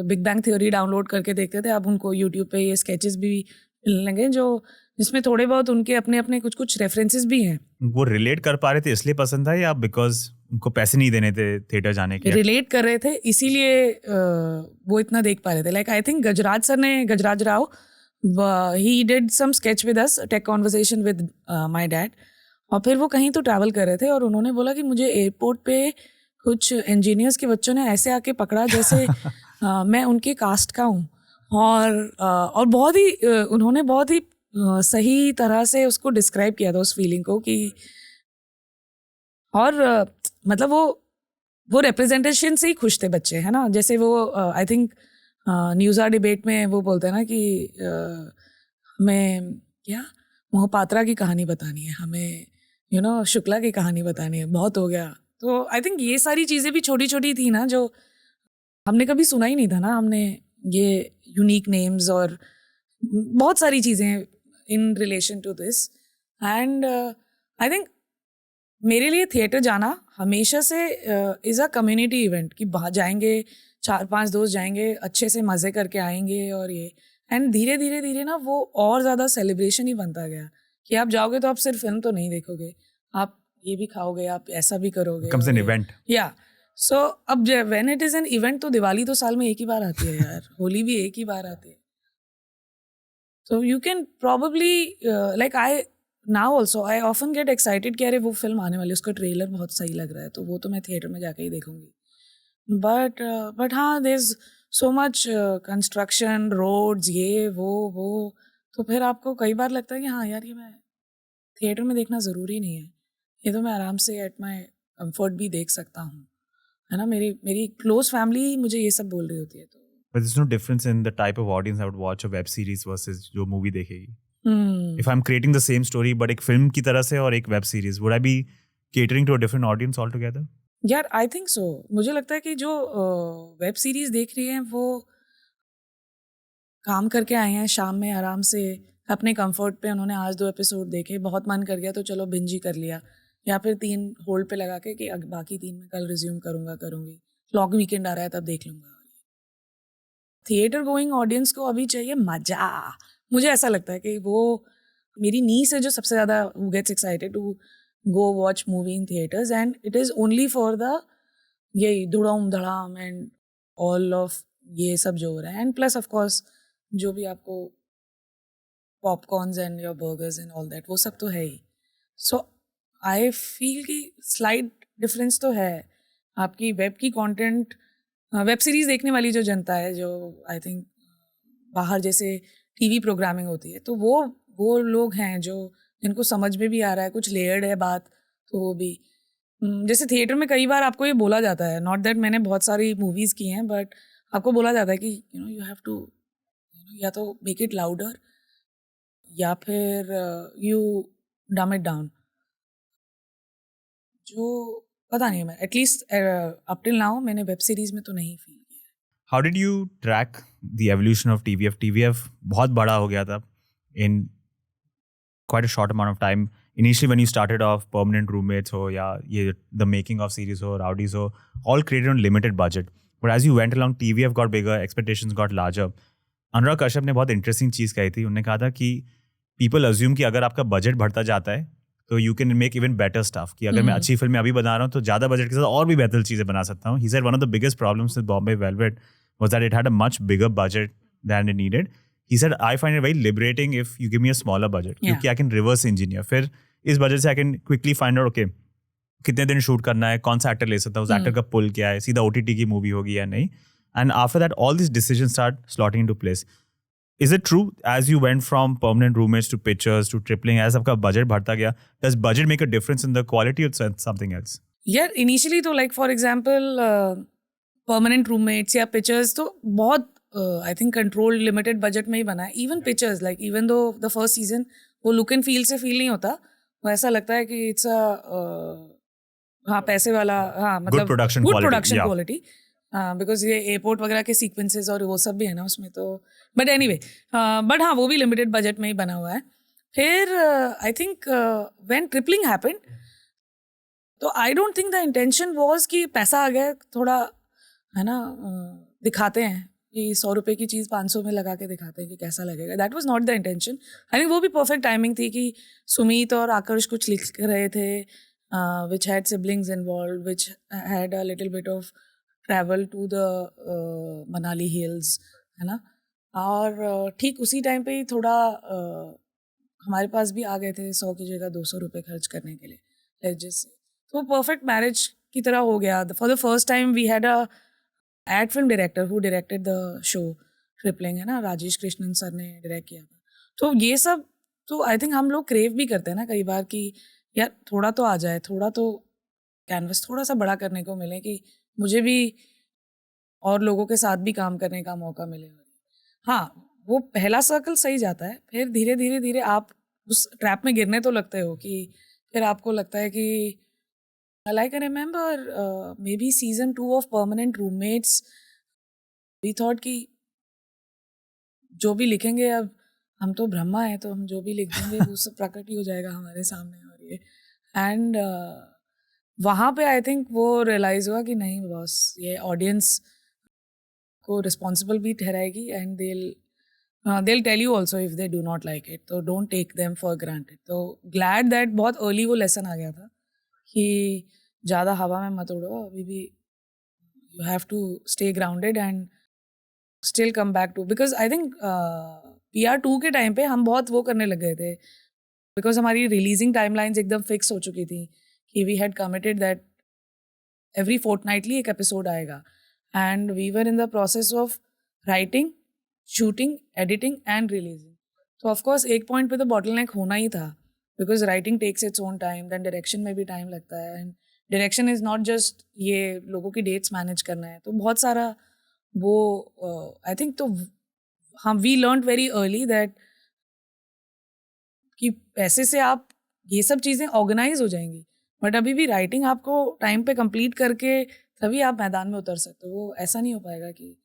बिग बैंग थ्योरी डाउनलोड करके देखते थे. अब उनको यूट्यूब पे ये स्केचेस भी मिलने लगे जो जिसमें थोड़े बहुत उनके अपने कुछ रेफरेंसेस भी हैं. वो रिलेट कर पा रहे थे इसलिए पसंद था, या बिकॉज उनको पैसे नहीं देने थे थिएटर जाने के। रिलेट कर रहे थे, इसीलिए वो इतना देख पा रहे थे. Like I think Gajraj Rao ही did some sketch with us, take conversation with my dad. और फिर वो कहीं तो ट्रैवल कर रहे थे और उन्होंने बोला कि मुझे एयरपोर्ट पे कुछ इंजीनियर्स के बच्चों ने ऐसे आके पकड़ा जैसे मैं उनके कास्ट का हूँ. और बहुत ही उन्होंने बहुत ही सही तरह से उसको डिस्क्राइब किया था उस फीलिंग को कि, और मतलब वो रिप्रेजेंटेशन से ही खुश थे बच्चे, है ना. जैसे वो आई थिंक न्यूज़ा डिबेट में वो बोलते हैं ना कि हमें क्या मोहपात्रा की कहानी बतानी है, हमें शुक्ला की कहानी बतानी है, बहुत हो गया. तो आई थिंक ये सारी चीज़ें भी छोटी छोटी थी ना जो हमने कभी सुना ही नहीं था ना. हमने ये यूनिक नेम्स और बहुत सारी चीज़ें in relation to this. And I think मेरे लिए थिएटर जाना हमेशा से इज़ अ कम्युनिटी इवेंट, कि बाहर जाएंगे 4-5 दोस्त जाएंगे, अच्छे से मज़े करके आएंगे और ये. एंड धीरे धीरे ना वो और ज़्यादा सेलिब्रेशन ही बनता गया कि आप जाओगे तो आप सिर्फ फिल्म तो नहीं देखोगे, आप ये भी खाओगे, आप ऐसा भी करोगे. Becomes an event. या सो अब when it is an event, तो दिवाली तो साल में एक ही बार आती है यार, होली भी एक ही बार आती है. So you can probably like I now also I often get excited कि अरे वो फिल्म आने वाली है, उसका ट्रेलर बहुत सही लग रहा है, तो वो तो मैं थिएटर में जाके ही देखूंगी. बट हाँ, there is so much construction, roads, ये वो तो फिर आपको कई बार लगता है कि हाँ यार, ये मैं थिएटर में देखना ज़रूरी नहीं है, ये तो मैं आराम से एट माई कंफर्ट भी देख सकता हूँ, है ना. मेरी क्लोज फैमिली मुझे ये सब बोल रही होती है. तो But there's no difference in the type of audience that would watch a web series versus जो movie देखेगी. If I'm creating the same story but एक film की तरह से और एक web series, would I be catering to a different audience altogether? यार I think so. मुझे लगता है कि जो वेब सीरीज देख रही हैं वो काम करके आए हैं शाम में आराम से अपने कंफर्ट पे, उन्होंने आज 2 एपिसोड देखे, बहुत मन कर गया तो चलो बिंज ही कर लिया, या फिर 3 होल्ड पे लगा के कि बाकी 3 मैं कल रिज्यूम करूँगी, लॉन्ग वीकेंड आ रहा है तब देख लूँगा. थिएटर गोइंग ऑडियंस को अभी चाहिए मजा. मुझे ऐसा लगता है कि वो मेरी नीस है जो सबसे ज़्यादा who gets excited to go watch movie in theatres, and it is only for the ये धुड़म धड़ाम एंड ऑल ऑफ ये सब जो हो रहा है. एंड प्लस ऑफ कोर्स जो भी आपको popcorns and your burgers and all that, वो सब तो है ही. सो आई फील कि स्लाइट डिफरेंस तो है. आपकी वेब की कंटेंट, वेब सीरीज़ देखने वाली जो जनता है, जो आई थिंक बाहर जैसे टीवी प्रोग्रामिंग होती है, तो वो लोग हैं जो जिनको समझ में भी आ रहा है, कुछ लेयर्ड है बात, तो वो भी जैसे थिएटर में कई बार आपको ये बोला जाता है, नॉट दैट मैंने बहुत सारी मूवीज़ की हैं, बट आपको बोला जाता है कि यू हैव टू या तो मेक इट लाउडर या फिर यू डम इट डाउन. जो पता नहीं, मैं एटलीस्ट अप टिल नाउ मैंने वेब सीरीज़ में तो नहीं फील किया. How did you track the evolution of TVF? TVF बहुत बड़ा हो गया था in quite a short amount of time. Initially when you started off, Permanent Roommates हो या ये The Making of series हो, Rowdies हो, all created on limited budget. But as you went along, TVF got bigger, expectations got larger. Anurag Kashyap ने बहुत interesting चीज़ कही थी. उन्होंने कहा था कि people assume कि अगर आपका बजट बढ़ता जाता है तो you can make even better stuff, कि अगर मैं अच्छी फिल्में अभी बना रहा हूँ तो ज़्यादा बजट के साथ और भी बेहतर चीज़ें बना सकता हूँ. He said one of the biggest problems with Bombay velvet was that it had a much bigger budget than it needed. He said, I find it very liberating if you give me a smaller budget. क्योंकि I can reverse engineer. फिर इस budget से I can quickly find out, okay, कितने दिन shoot करना है, कौन सा एक्टर ले सकता हूँ, उस एक्टर का पुल क्या है, सीधा OTT की मूवी होगी या नहीं. And after that, all these decisions start slotting into place. Is it true, as you went from Permanent Roommates to Pictures to Tripling, as आपका budget बढ़ता गया, does budget make a difference in the quality or something else? यार initially तो like for example permanent roommates या pictures तो बहुत I think control limited budget में ही बना है. Even pictures, like even though the first season वो look and feel से फील नहीं होता, वो ऐसा लगता है कि इट्स हाँ पैसे वाला, हाँ मतलब गुड प्रोडक्शन क्वालिटी, बिकॉज ये एयरपोर्ट वगैरह के सीक्वेंसेस और वो सब भी है ना उसमें. तो बट एनीवे, बट हाँ वो भी लिमिटेड बजट में ही बना हुआ है. फिर I think when tripling happened, तो I don't think the intention was कि पैसा आ गया थोड़ा, है ना, दिखाते हैं कि 100 रुपये की चीज़ 500 में लगा के दिखाते हैं कि कैसा लगेगा. That was not the intention. I think वो भी परफेक्ट टाइमिंग थी कि सुमीत और आकर्ष कुछ लिख रहे थे, which had siblings involved, which had a little bit of travel to the Manali hills, है ना. और ठीक उसी टाइम पे ही थोड़ा हमारे पास भी आ गए थे 100 की जगह 200 रुपये खर्च करने के लिए जैसे. तो परफेक्ट मैरिज की तरह हो गया. For the first time we had a ad film director who directed the show Tripling, है ना, राजेश कृष्णन सर ने डायरेक्ट किया था. तो ये सब तो आई थिंक हम लोग क्रेव भी करते हैं ना कई बार कि यार थोड़ा तो आ जाए, थोड़ा तो कैनवस थोड़ा सा बड़ा करने को मिले कि मुझे भी और लोगों के साथ भी काम करने का मौका मिले. हाँ, वो पहला सर्कल सही जाता है, फिर धीरे धीरे धीरे आप उस ट्रैप में गिरने तो लगते हो कि फिर आपको लगता है कि like I remember maybe season 2 of permanent roommates we thought कि जो भी लिखेंगे अब हम तो ब्रह्मा है, तो हम जो भी लिख देंगे वो सब प्रकट ही हो जाएगा हमारे सामने. और ये एंड वहाँ पे आई थिंक वो रियलाइज़ हुआ कि नहीं बॉस, ये ऑडियंस को रिस्पॉन्सिबल भी ठहराएगी and they'll tell you also if they do not like it, so don't take them for granted. तो glad that बहुत early वो lesson आ गया था कि ज़्यादा हवा में मत उड़ो, अभी भी you have to stay grounded and still come back to, because I think PR2 के टाइम पे हम बहुत वो करने लग गए थे because हमारी रिलीजिंग टाइमलाइंस एकदम फिक्स हो चुकी थी कि we had committed that every fortnightly एक एपिसोड आएगा and we were in the process of writing, shooting, editing and releasing. तो of course एक point पे तो bottleneck होना ही था because writing takes its own time, then direction में भी time लगता है and direction is not just ये लोगों की dates manage करना है, तो बहुत सारा वो I think तो हम we learned very early that कि पैसे से आप ये सब चीज़ें ऑर्गेनाइज हो जाएंगी, बट अभी भी राइटिंग आपको टाइम पे कंप्लीट करके तभी आप मैदान में उतर सकते हो. वो ऐसा नहीं हो पाएगा कि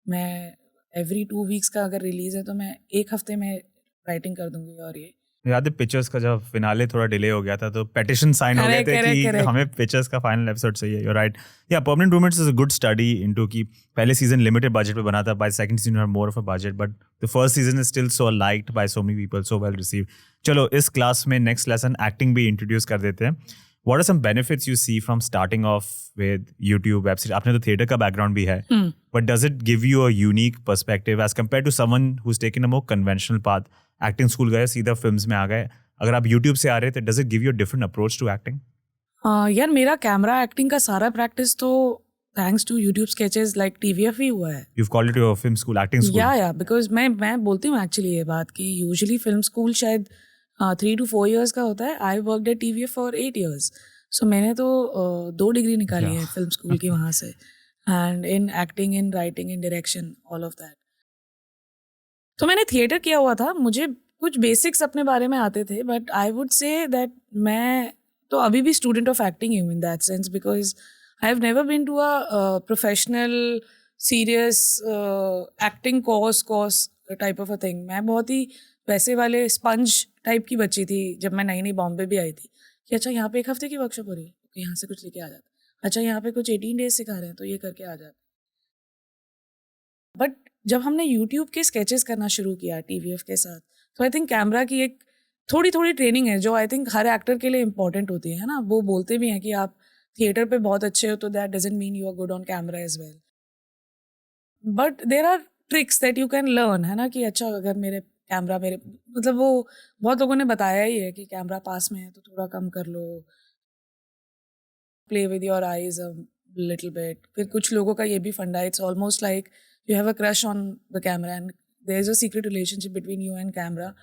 मैं एवरी 2 वीक्स का अगर रिलीज है तो मैं एक हफ्ते में राइटिंग कर दूंगी. और ये याद है पिक्चर्स का जब फिनाले थोड़ा डिले हो गया था तो पेटिशन साइन हो गए थे कि हमें पिक्चर्स का फाइनल एपिसोड चाहिए. You right. या permanent roommates is a good study into कि पहले सीजन लिमिटेड बजट पे बना था, by second season have more of a budget, but the first season is still so liked by so many people, so well received. चलो इस class में next lesson acting भी introduce कर देते हैं. What are some benefits you see from starting off with YouTube web series? आपने तो theatre का बैकग्राउंड भी है, but does it give you a unique perspective as compared to someone who's taken a more conventional path? Acting school गए, सीधा films में आ गए. अगर आप YouTube से आ रहे थे, does it give you a different approach to acting? यार मेरा कैमरा एक्टिंग का सारा प्रैक्टिस तो thanks to YouTube sketches like TVF ही हुआ है. You've called it your film school, acting school. या बिकॉज मैं बोलती हूँ एक्चुअली ये बात कि यूजुअली फिल्म स्कूल शायद 3 to 4 years का होता है. I worked eight TVF for 8 years. सो मैंने तो 2 डिग्री निकाली है फिल्म स्कूल की वहाँ से, and in acting, in writing, in direction, all of that. तो मैंने थिएटर किया हुआ था, मुझे कुछ बेसिक्स अपने बारे में आते थे, but I would say that मैं तो अभी भी स्टूडेंट ऑफ एक्टिंग हूँ in that sense, because I have never been to a professional serious acting course type of a thing. मैं बहुत ही वैसे वाले स्पंज टाइप की बच्ची थी जब मैं नई बॉम्बे भी आई थी कि अच्छा यहाँ पे 1 हफ्ते की वर्कशॉप हो रही है, ओके यहाँ से कुछ लेके आ जाता, अच्छा यहाँ पे कुछ 18 days सिखा रहे हैं तो ये करके आ जाता. बट जब हमने YouTube के स्केचेस करना शुरू किया TVF के साथ, तो आई थिंक कैमरा की एक थोड़ी ट्रेनिंग है जो आई थिंक हर एक्टर के लिए इंपॉर्टेंट होती है ना. वो बोलते भी हैं कि आप थिएटर पे बहुत अच्छे हो तो that doesn't mean you are good on camera as well, but there are tricks that you can learn, है ना, कि अच्छा अगर मेरे मतलब वो बहुत लोगों ने बताया ही है कि कैमरा पास में है तो थोड़ा कम कर लो, play with your eyes a little bit. फिर कुछ लोगों का ये भी फंडा, it's almost like you have a crush on the camera and there is a secret relationship between you and camera,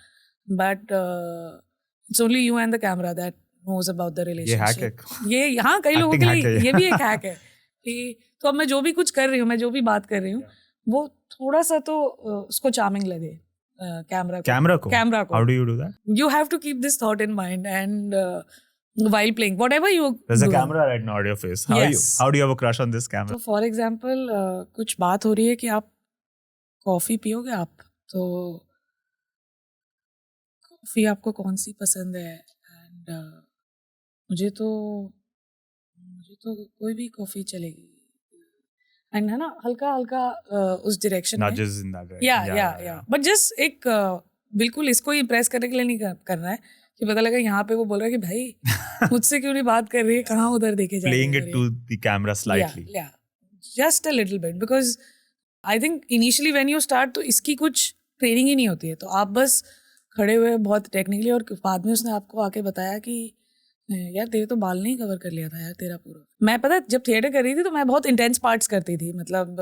but it's only you and the camera that knows about the relationship. ये हाँ कई लोगों के लिए ये भी एक hack है कि तो अब मैं जो भी कुछ कर रही हूँ, मैं जो भी बात कर रही हूँ वो थोड़ा सा तो उसको चार्मिंग लगे कैमरा को. How do you do that? You have to keep this thought in mind and while playing whatever you There's do. a camera right now at your face. Yes. How do you have a crush on this camera? So for example कुछ बात हो रही है कि आप coffee पियोगे आप, तो कॉफ़ी आपको कौन सी पसंद है, एंड मुझे तो कोई भी कॉफ़ी चलेगी, एंड है ना हल्का उस डायरेक्शन में Nudges in that way. या बट जस्ट एक बिल्कुल इसको इम्प्रेस करने के लिए नहीं करना है कि पता लगा यहाँ पे वो बोल रहा है कि भाई मुझसे क्यों नहीं बात कर रही है, कहाँ उधर देखे जा रही है. Playing it to the camera slightly. Yeah, just a little bit, because I think initially when you start तो इसकी कुछ ट्रेनिंग ही नहीं होती है, तो आप बस खड़े हुए बहुत टेक्निकली, और बाद में उसने आपको आके बताया कि यार तेरे तो बाल नहीं कवर कर लिया था यार तेरा पूरा. मैं पता जब थिएटर कर रही थी तो मैं बहुत इंटेंस पार्ट्स करती थी, मतलब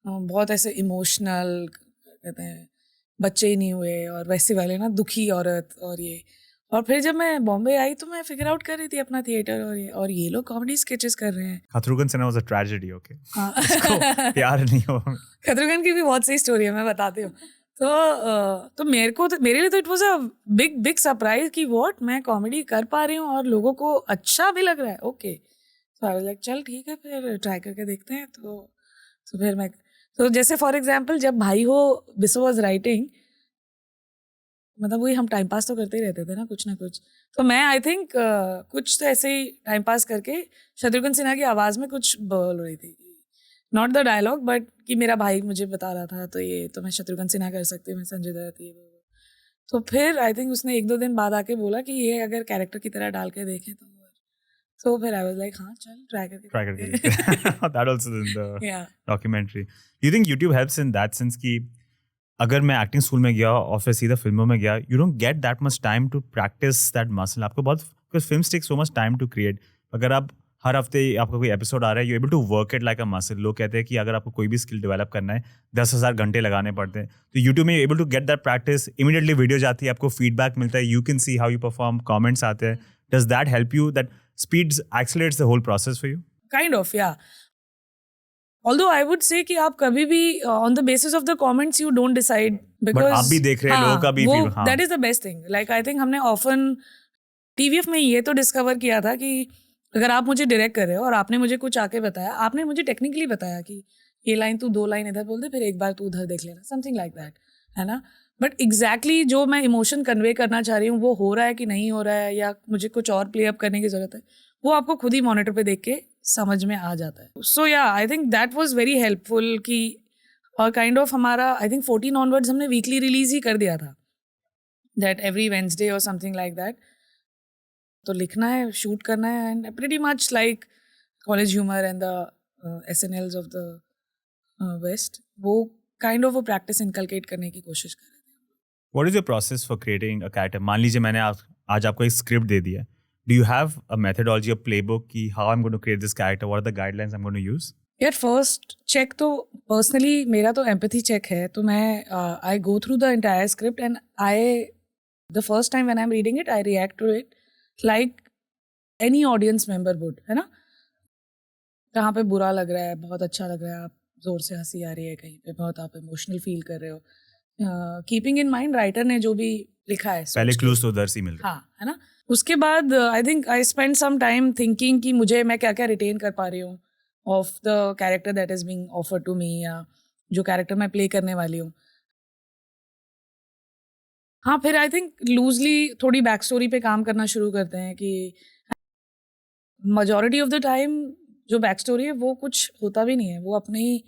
बहुत ऐसे इमोशनल, कहते हैं बच्चे ही नहीं हुए और वैसे वाले ना, दुखी औरत और ये. और फिर जब मैं बॉम्बे आई तो मैं फिगर आउट कर रही थी अपना थिएटर, और ये लोग कॉमेडी स्केचेस कर रहे हैं. Shatrughan Sinha was a tragedy, okay? हाँ. इसको प्यार नहीं हो. खतरगन की भी बहुत सही स्टोरी है, मैं बताती हूँ. तो मेरे लिए तो it was a big surprise कि व्हाट, मैं कॉमेडी कर पा रही हूँ और लोगों को अच्छा भी लग रहा है. Okay, so I was like चल ठीक है, फिर ट्राई करके देखते हैं. तो फिर मैं, तो जैसे फॉर एग्जांपल जब भाई हो बिसो वाज राइटिंग, मतलब वही हम टाइम पास तो करते ही रहते थे ना कुछ. तो मैं आई थिंक कुछ तो ऐसे ही टाइम पास करके शत्रुघ्न सिन्हा की आवाज़ में कुछ बोल रही थी, नॉट द डायलॉग बट कि मेरा भाई मुझे बता रहा था, तो ये तो मैं शत्रुघ्न सिन्हा कर सकती हूँ, मैं संजय दत्त ये वो. तो फिर आई थिंक उसने 1-2 दिन बाद आके बोला कि ये अगर कैरेक्टर की तरह डाल के देखें तो फिर आई वाज लाइक हाँ चल ट्राई करके That also in the Yeah. documentary. Do you think YouTube helps in that sense कि अगर मैं एक्टिंग स्कूल में गया और फिर सीधा फिल्मों में गया, you don't get that much time to practice that muscle. आपको बहुत, because films take so much time to create. अगर आप हर हफ्ते आपका कोई एपिसोड आ रहा है, you able to work it like a muscle. लोग कहते हैं कि अगर आपको कोई भी स्किल डेवलप करना है 10,000 घंटे लगाने पड़ते हैं. तो यूट्यूब में able to get that practice, immediately video जाती है, आपको फीडबैक मिलता है, you can see how you perform, comments आते हैं. Does that help you, that speeds accelerates the whole process for you? Kind of, yeah. Although I would say कि आप कभी भी on the basis of the comments you don't decide, because आप भी देख रहे हैं, लोगों का भी वो feedback, हाँ. that is the best thing. Like I think हमने often TVF में ये तो डिस्कवर किया था कि अगर आप मुझे डायरेक्ट कर रहे हो और आपने मुझे कुछ आके बताया, आपने मुझे टेक्निकली बताया कि ये लाइन तू 2 लाइन इधर बोल दे, फिर एक बार तू उधर देख लेना, समथिंग लाइक दैट, है ना. बट एग्जैक्टली जो मैं इमोशन कन्वे करना चाह रही हूँ वो हो रहा है कि नहीं हो रहा है, या मुझे कुछ और प्ले अप करने की जरूरत है, वो आपको खुद ही मॉनिटर पे देख के समझ में आ जाता है. So yeah I think that was very helpful कि, और काइंड ऑफ हमारा आई थिंक 14 ऑनवर्ड्स हमने वीकली रिलीज ही कर दिया था, दैट एवरी वेंसडे और समथिंग लाइक दैट. तो लिखना है, शूट करना है, and pretty much like college humour and the SNLs of the west, वो काइंड ऑफ वो प्रैक्टिस इनकलकेट करने की कोशिश कर रहे थे. What is your process for creating a character? मान लीजिए मैंने आज आपको एक स्क्रिप्ट दे दिया है. Do you have a methodology, a playbook कि how I'm going to create this character? What are the guidelines I'm going to use? यार फर्स्ट चेक तो पर्सनली मेरा तो एम्पैथी चेक है, तो मैं I go through the entire script and I the first time when I am reading it I react to it like any audience member would, है ना. कहाँ पे बुरा लग रहा है, बहुत अच्छा लग रहा है, आप जोर से हंसी आ रही है, कहीं पे बहुत आप इमोशनल फील कर रहे हो, कीपिंग इन माइंड राइटर ने जो भी लिखा है पहले क्लूज तो उधर से मिल रहे. हाँ, है ना. उसके बाद I think I spend some time thinking कि मुझे मैं क्या क्या रिटेन कर पा रही हूँ of the character that is being offered to me, या जो कैरेक्टर मैं प्ले करने वाली हूँ. हाँ, फिर आई थिंक लूजली थोड़ी बैक स्टोरी पे काम करना शुरू करते हैं कि मेजॉरिटी ऑफ द टाइम जो बैक स्टोरी है वो कुछ होता भी नहीं है, वो अपने ही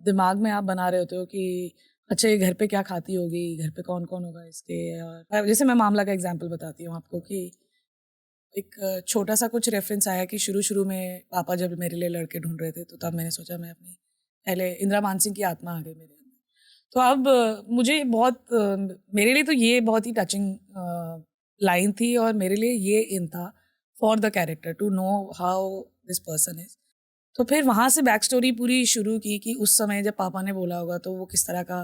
दिमाग में आप बना रहे होते हो कि अच्छा ये घर पे क्या खाती होगी, घर पे कौन कौन होगा इसके. और जैसे मैं मामला का एग्जांपल बताती हूँ आपको कि एक छोटा सा कुछ रेफरेंस आया कि शुरू में पापा जब मेरे लिए लड़के ढूंढ रहे थे, तो तब मैंने सोचा मैं अपनी पहले इंदिरा मान सिंह की आत्मा आ गई मेरे अंदर. तो अब मुझे बहुत मेरे लिए तो ये बहुत ही टचिंग लाइन थी, और मेरे लिए ये इन था for the character to know how this person is. तो फिर वहाँ से बैक स्टोरी पूरी शुरू की कि उस समय जब पापा ने बोला होगा तो वो किस तरह का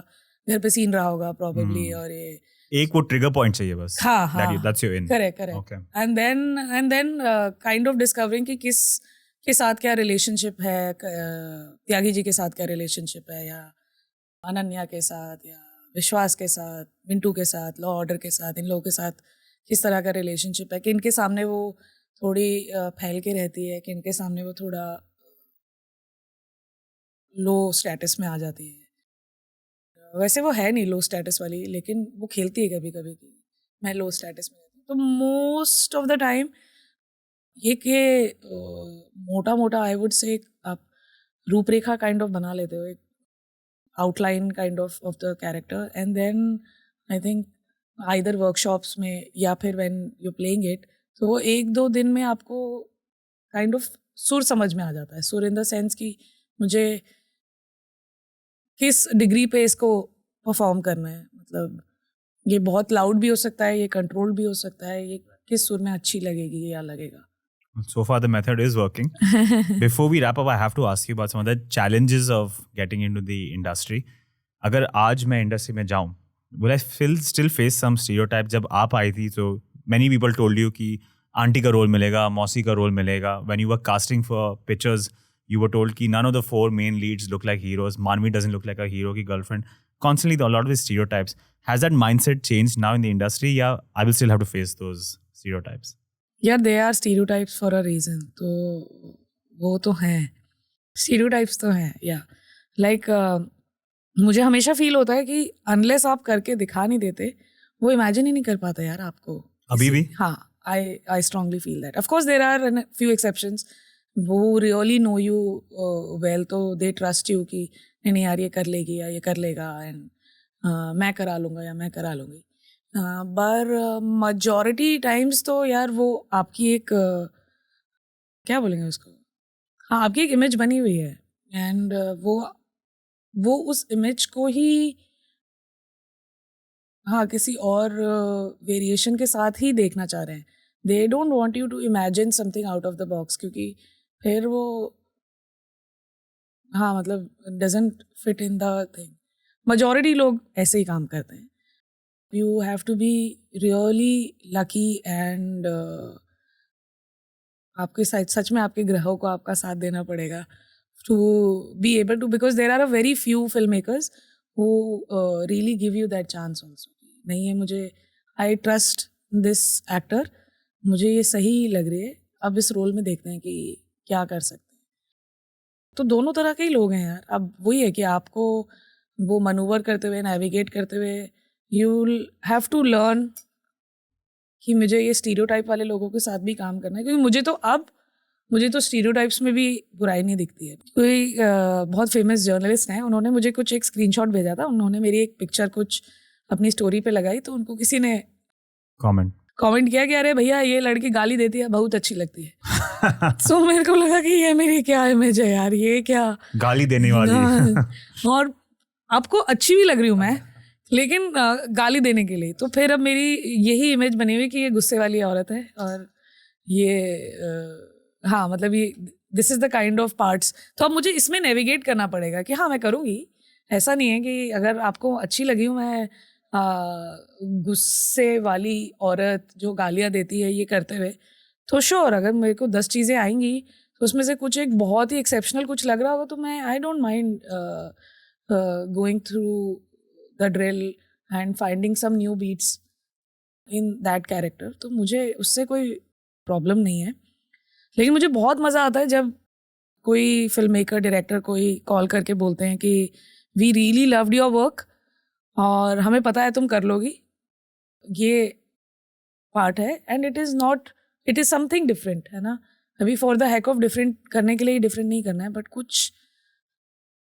घर पे सीन रहा होगा प्रॉबेबली, और ये एक वो ट्रिगर पॉइंट चाहिए बस. हाँ, that's your in. Correct. Okay. And then kind of discovering कि किस के साथ क्या रिलेशनशिप है, त्यागी जी के साथ क्या रिलेशनशिप है, या अनन्या के साथ, या विश्वास के साथ, मिंटू के साथ, लॉ ऑर्डर के साथ, इन लोगों के साथ किस तरह का रिलेशनशिप है, कि इनके सामने वो थोड़ी फैल के रहती है, कि इनके सामने वो थोड़ा लो स्टेटस में आ जाती है. वैसे वो है नहीं लो स्टेटस वाली, लेकिन वो खेलती है कभी कभी कि मैं लो स्टेटस में रहती हूँ. तो मोस्ट ऑफ द टाइम ये कि मोटा मोटा आई वुड से आप रूपरेखा काइंड ऑफ बना लेते हो, एक outline kind of the character, and then I think either workshops में या फिर व्हेन यू प्लेइंग इट, तो वो 1-2 दिन में आपको काइंड ऑफ सुर समझ में आ जाता है. सुर इन द सेंस कि मुझे किस डिग्री पे इसको परफॉर्म करना है. मतलब ये बहुत लाउड भी हो सकता है, ये कंट्रोल भी हो सकता है, ये किस सुर में अच्छी लगेगी या लगेगा. So far, the method is working. Before we wrap up, I have to ask you about some of the challenges of getting into the industry. अगर आज मैं इंडस्ट्री में जाऊँ, will I still face some stereotype? जब आप आई थी, so many people told you कि aunty का रोल मिलेगा, मौसी का रोल मिलेगा. When you were casting for pictures, you were told कि none of the 4 main leads look like heroes. Manvi doesn't look like a hero की girlfriend. Constantly, a lot of these stereotypes. Has that mindset changed now in the industry? Yeah, I will still have to face those stereotypes. यार they are stereotypes for a reason. तो वो तो हैं, stereotypes तो हैं. या like मुझे हमेशा फील होता है कि अनलेस आप करके दिखा नहीं देते, वो इमेजिन ही नहीं कर पाता यार आपको. अभी भी? हाँ, I strongly feel that. Of course there are few exceptions. वो रियली नो यू वेल, तो दे ट्रस्ट यू कि नहीं यार ये कर लेगी या ये कर लेगा, एंड मैं करा लूँगा या मैं करा लूँगी. पर majority टाइम्स तो यार वो आपकी एक क्या बोलेंगे उसको, हाँ आपकी एक इमेज बनी हुई है. एंड वो उस इमेज को ही हाँ किसी और वेरिएशन के साथ ही देखना चाह रहे हैं. They don't want you to imagine something out of the box, क्योंकि फिर वो हाँ मतलब doesn't fit in the thing. majority लोग ऐसे ही काम करते हैं. You have to be really lucky and आपके सच में आपके ग्रहों को आपका साथ देना पड़ेगा to be able to, because there are a very few filmmakers who really give you that chance also. नहीं है मुझे, I trust this actor, मुझे ये सही लग रही है, अब इस रोल में देखते हैं कि क्या कर सकते हैं. तो दोनों तरह के ही लोग हैं यार. अब वही है कि आपको वो मनूवर करते हुए, नेविगेट करते हुए, you'll have to learn कि मुझे ये स्टीरियोटाइप वाले लोगों के साथ भी काम करना है. क्योंकि मुझे तो स्टीरियोटाइप्स में भी बुराई नहीं दिखती है. कोई बहुत फेमस जर्नलिस्ट हैं, उन्होंने मुझे कुछ एक स्क्रीनशॉट भेजा था. उन्होंने मेरी एक पिक्चर कुछ अपनी स्टोरी पे लगाई, तो उनको किसी ने कमेंट किया कि अरे भैया ये लड़की गाली देती है, बहुत अच्छी लगती है. सो मेरे को लगा कि ये मेरी क्या इमेज है यार, ये क्या गाली देने वाली. और आपको अच्छी भी लग रही हूँ मैं, लेकिन गाली देने के लिए. तो फिर अब मेरी यही इमेज बनी हुई कि ये गुस्से वाली औरत है, और ये हाँ मतलब ये this is the kind of parts. तो अब मुझे इसमें नेविगेट करना पड़ेगा कि हाँ मैं करूँगी. ऐसा नहीं है कि अगर आपको अच्छी लगी हूँ मैं गुस्से वाली औरत जो गालियाँ देती है ये करते हुए, तो श्योर अगर मेरे को 10 चीज़ें आएंगी तो उसमें से कुछ एक बहुत ही एक्सेप्शनल कुछ लग रहा होगा, तो मैं I don't mind going through the drill and finding some new beats in that character. तो मुझे उससे कोई प्रॉब्लम नहीं है. लेकिन मुझे बहुत मज़ा आता है जब कोई फिल्म मेकर, डायरेक्टर कोई कॉल करके बोलते हैं कि we really loved your work और हमें पता है तुम कर लोगी. ये पार्ट है and it is something different, है ना. अभी for the hack of different करने के लिए डिफरेंट नहीं करना है, बट कुछ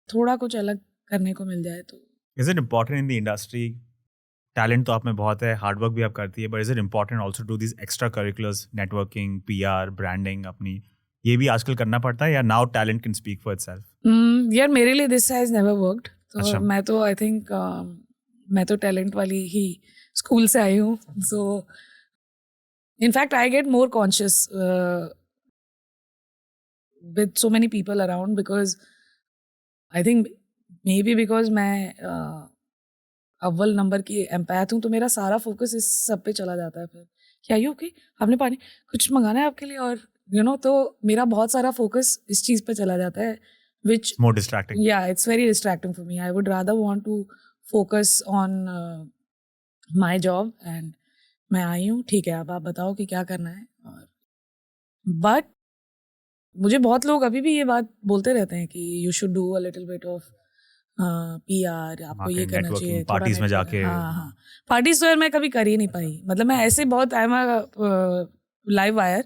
थोड़ा कुछ अलग करने को मिल जाए तो. Is it important in the industry? Talent तो आप में बहुत है, हार्ड वर्क भी आप करती है, but is it important also to do these extra curriculars, networking, PR, branding अपनी, ये भी आजकल करना पड़ता है या now talent can speak for itself? यार मेरे लिए this has never worked. तो अच्छा. मैं तो I think मैं तो talent वाली ही स्कूल से आई हूँ. So in fact I get more conscious with so many people around, because I think maybe because मैं अव्वल नंबर की एम्पैथ हूँ, तो मेरा सारा फोकस इस सब पे चला जाता है. फिर क्या यू ओके, आपने पानी कुछ मंगाना है आपके लिए, और तो मेरा बहुत सारा फोकस इस चीज़ पे चला जाता है, which more distracting. Yeah, it's very distracting for me. I would rather want to focus on my job. And मैं आई हूँ, ठीक है, अब आप बताओ कि क्या करना है. और बट मुझे बहुत लोग अभी भी ये बात बोलते रहते हैं कि you should do a little bit of PR, आपको ये करना चाहिए. पार्टीज में जाके. हाँ पार्टीज तो यार मैं कभी कर ही नहीं पाई. मतलब मैं ऐसे बहुत I am a live wire,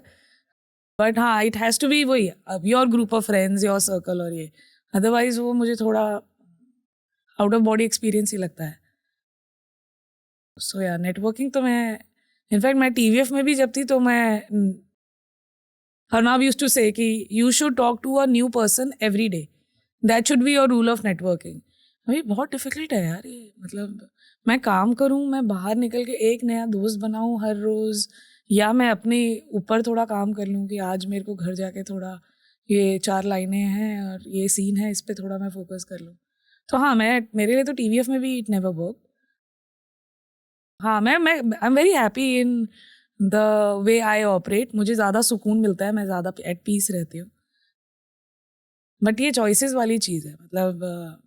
but हाँ इट हैज़ टू बी वही your group of friends, your circle, और ये अदरवाइज वो मुझे थोड़ा आउट ऑफ बॉडी एक्सपीरियंस ही लगता है. सो यार नेटवर्किंग तो मैं इनफैक्ट मैं TVF में भी जब थी तो मैं Arnab used to say कि you should talk to a new person every day. That should be your rule of networking. अभी बहुत डिफिकल्ट है यार ये, मतलब मैं काम करूँ, मैं बाहर निकल के एक नया दोस्त बनाऊँ हर रोज़, या मैं अपने ऊपर थोड़ा काम कर लूँ कि आज मेरे को घर जाके थोड़ा ये 4 लाइनें हैं और ये सीन है, इस पे थोड़ा मैं फोकस कर लूँ. तो हाँ, मेरे लिए तो TVF में भी इट नेवर वर्क. हाँ, मैं आई am very happy in the way I operate. मुझे ज़्यादा सुकून मिलता है, मैं ज़्यादा एट पीस रहती हूँ. बट ये चॉइसेस वाली चीज़ है, मतलब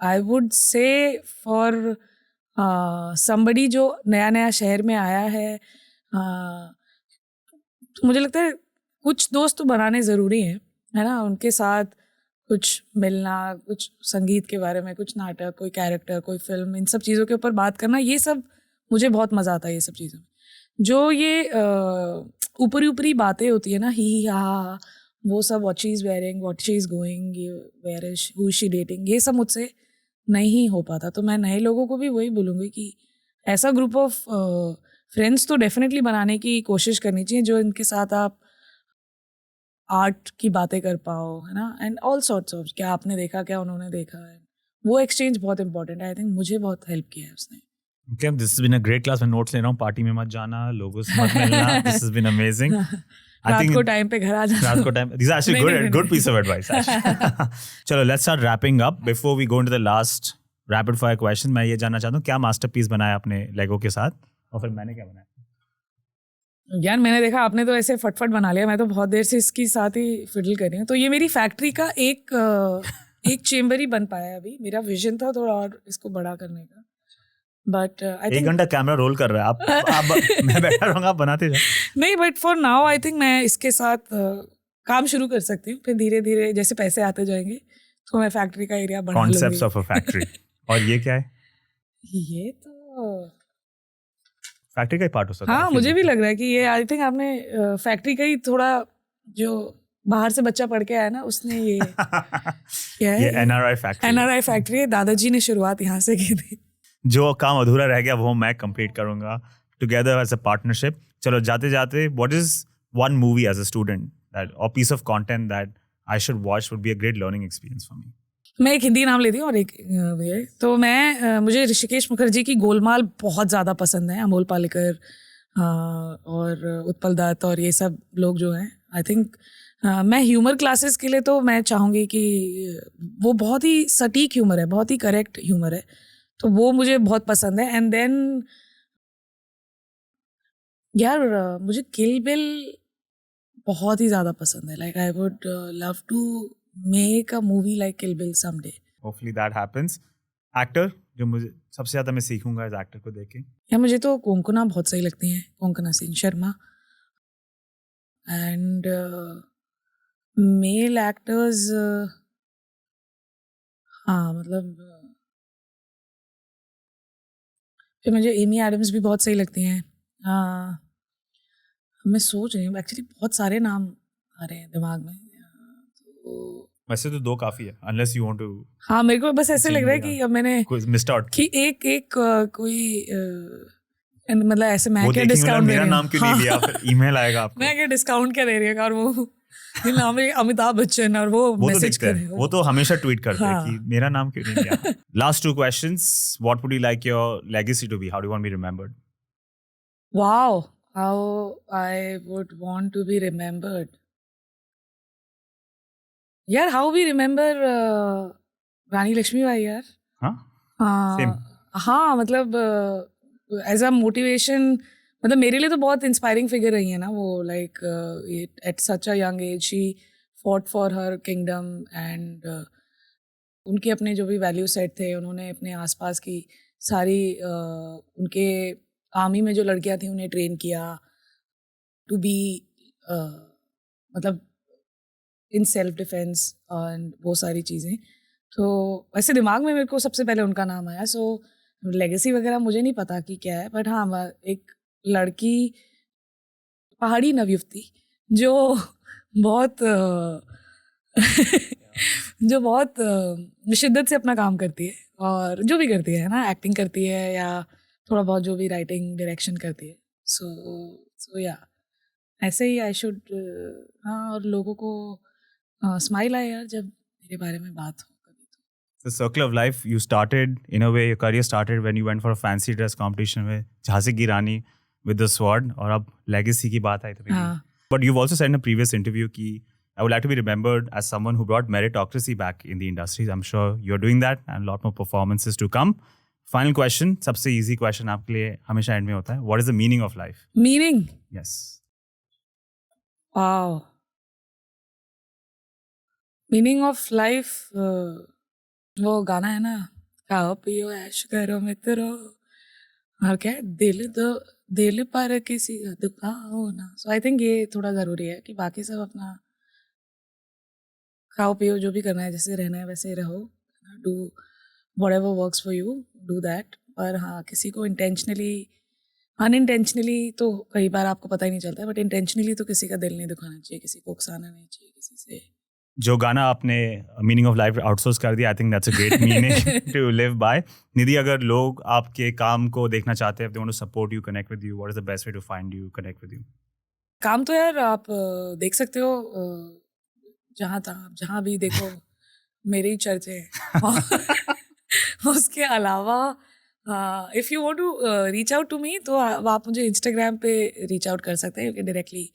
आई वुड से फॉर समबडी जो नया नया शहर में आया है, तो मुझे लगता है कुछ दोस्त तो बनाने ज़रूरी हैं, है ना. उनके साथ कुछ मिलना, कुछ संगीत के बारे में, कुछ नाटक, कोई कैरेक्टर, कोई फिल्म, इन सब चीज़ों के ऊपर बात करना, ये सब मुझे बहुत मज़ा आता है. ये सब चीज़ों में जो ये ऊपरी ऊपरी बातें होती है ना, ही हा, वो सब, what she is wearing, what she is going, where is, who is she dating, ये सब मुझसे नहीं हो पाता. तो मैं नए लोगों को भी वही बोलूँगी कि ऐसा ग्रुप ऑफ फ्रेंड्स तो डेफिनेटली बनाने की कोशिश करनी चाहिए जो इनके साथ आप आर्ट की बातें कर पाओ, है ना. एंड ऑल सॉर्ट्स ऑफ, क्या आपने देखा, क्या उन्होंने देखा है, वो एक्सचेंज बहुत इंपॉर्टेंट है. आई थिंक मुझे बहुत हेल्प किया है उसने. Okay, this has been a great class. मैं नोट्स ले रहा हूँ. पार्टी में मत जाना, लोगों से मत मिलना. This has been amazing. रात को टाइम पे घर आ जाना. रात को time. These are actually good piece of advice. चलो, let's start wrapping up. Before we go into the last rapid fire question, मैं ये जानना चाहता हूँ क्या मास्टरपीस बनाया आपने लेगो के साथ, और फिर मैंने क्या बनाया? यार मैंने देखा आपने तो ऐसे फटफट बना लिया, मैं तो बहुत देर से इसकी साथ ही फिडल कर रही हूँ. तो ये मेरी फैक्ट्री का एक चेम्बर ही बन पाया है अभी. मेरा विजन था थोड़ा और इसको बड़ा करने का, बट आई थिंक 1 घंटा कैमरा रोल कर रहा है आप मैं बैठा रहूंगा, आप बनाते जाओ. नहीं, but for now I think मैं इसके साथ काम शुरू कर सकती हूँ. फिर धीरे धीरे जैसे पैसे आते जाएंगे तो मैं फैक्ट्री का एरिया बना लूंगी. Concepts of a factory. और ये क्या है? ये तो फैक्ट्री का ही पार्ट हो सकता है. हाँ, मुझे भी लग रहा है कि ये आई थिंक आपने फैक्ट्री का ही थोड़ा, जो बाहर से बच्चा पढ़ के आया ना, उसने ये क्या है, ये NRI फैक्ट्री है. दादाजी ने शुरुआत यहाँ से की थी. जो काम अधूरा रह गया वो मैं कंप्लीट करूंगा टुगेदर एज अ पार्टनरशिप. चलो, जाते जाते, what is one movie as a student that और piece of content that I should watch, would be a great learning experience for me? मैं एक हिंदी नाम लेती हूँ और एक ये. तो मुझे ऋषिकेश मुखर्जी की गोलमाल बहुत ज़्यादा पसंद है. अमोल पालेकर और उत्पल दत्त और ये सब लोग जो हैं, आई थिंक मैं ह्यूमर क्लासेस के लिए तो मैं चाहूँगी कि वो बहुत ही सटीक ह्यूमर है, बहुत ही करेक्ट ह्यूमर है, तो वो मुझे बहुत पसंद है. एंड देन यार मुझे किल बिल बहुत ही ज़्यादा पसंद है. Like I would love to make a movie like Kill Bill someday. Hopefully that happens. Actor जो मुझे सबसे ज़्यादा मैं सीखूंगा इस एक्टर को देख के, या मुझे तो कोंकणा बहुत सही लगती हैं, Konkona Singh Sharma. And male actors, हाँ मतलब फिर मुझे एमी एडम्स भी बहुत सही लगती हैं. मैं सोच रही हूँ एक्चुअली, बहुत सारे नाम आ रहे हैं दिमाग में. तो वैसे तो 2 काफी है, अनलेस यू वांट टू. हाँ, मेरे को बस ऐसे लग रहा है कि अब मैंने मिस्ड आउट कि एक कोई मतलब ऐसे मैं क्या डिस्काउंट दे मेरा रही हूँ. नाम क्यों नहीं लिया? ईमेल आएगा आपको. मैं क्या डिस्काउंट क्या दे रही हूँ, और वो नाम है अमिताभ बच्चन, और वो तो मैसेज दिखता कर है, वो तो हमेशा ट्वीट करते हैं हाँ. कि मेरा नाम क्यों नहीं लिया. Last 2 questions. What would you like your legacy to be? How do you want to be remembered? Wow, how I would want to be remembered. यार how we remember रानी लक्ष्मीबाई यार. हाँ, हाँ, हाँ, मतलब एज अ मोटिवेशन, मतलब मेरे लिए तो बहुत इंस्पायरिंग फिगर रही है ना वो. Like at such a young age she fought for her kingdom, and उनके अपने जो भी वैल्यू सेट थे, उन्होंने अपने आसपास की सारी उनके आर्मी में जो लड़कियां थी उन्हें ट्रेन किया टू बी मतलब इन सेल्फ डिफेंस एंड वो सारी चीज़ें. तो वैसे दिमाग में मेरे को सबसे पहले उनका नाम आया. सो लेगेसी वगैरह मुझे नहीं पता कि क्या है, बट हाँ, एक लड़की, पहाड़ी नवयुवती जो बहुत जो बहुत शिद्दत से अपना काम करती है, और जो भी करती है ना, एक्टिंग करती है या थोड़ा बहुत जो भी राइटिंग डायरेक्शन करती है. सो या ऐसे ही आई शुड. हाँ, और लोगों को स्माइल आए यार जब मेरे बारे में बात हो कभी तो. The circle of life, you started, in a way, your career started when you went for a fancy dress competition with Jhansi Ki Rani with the sword, और अब legacy की बात आई तो हाँ. But you've also said in a previous interview कि I would like to be remembered as someone who brought meritocracy back in the industry. I'm sure you're doing that and a lot more performances to come. Final question, सबसे easy question आपके लिए हमेशा end में होता है. What is the meaning of life? Meaning? Yes. Wow. Meaning of life वो गाना है ना, खाओ पियो ऐश करो मित्रो, और क्या है, दिल पर किसी का दुखाओ ना. सो आई थिंक ये थोड़ा ज़रूरी है कि बाकी सब अपना खाओ पियो, जो भी करना है, जैसे रहना है वैसे रहो, do whatever works for you, do that. पर हाँ, किसी को इंटेंशनली अनइंटेंशनली तो कई बार आपको पता ही नहीं चलता है, बट इंटेंशनली तो किसी का दिल नहीं दुखाना चाहिए, किसी को उकसाना नहीं चाहिए किसी से. जो गाना आपने मीनिंग ऑफ लाइफ आउटसोर्स कर दिया, I think that's a great meaning to live by. Nidhi, अगर लोग आपके काम को देखना चाहते हैं, they want to support you, connect with you, what is the best way to find you, connect with you? काम तो यार आप देख सकते हो जहाँ भी देखो मेरे ही चर्चे हैं. उसके अलावा if you want to reach out to me तो आप मुझे इंस्टाग्राम पे रीच आउट कर सकते हैं. You can directly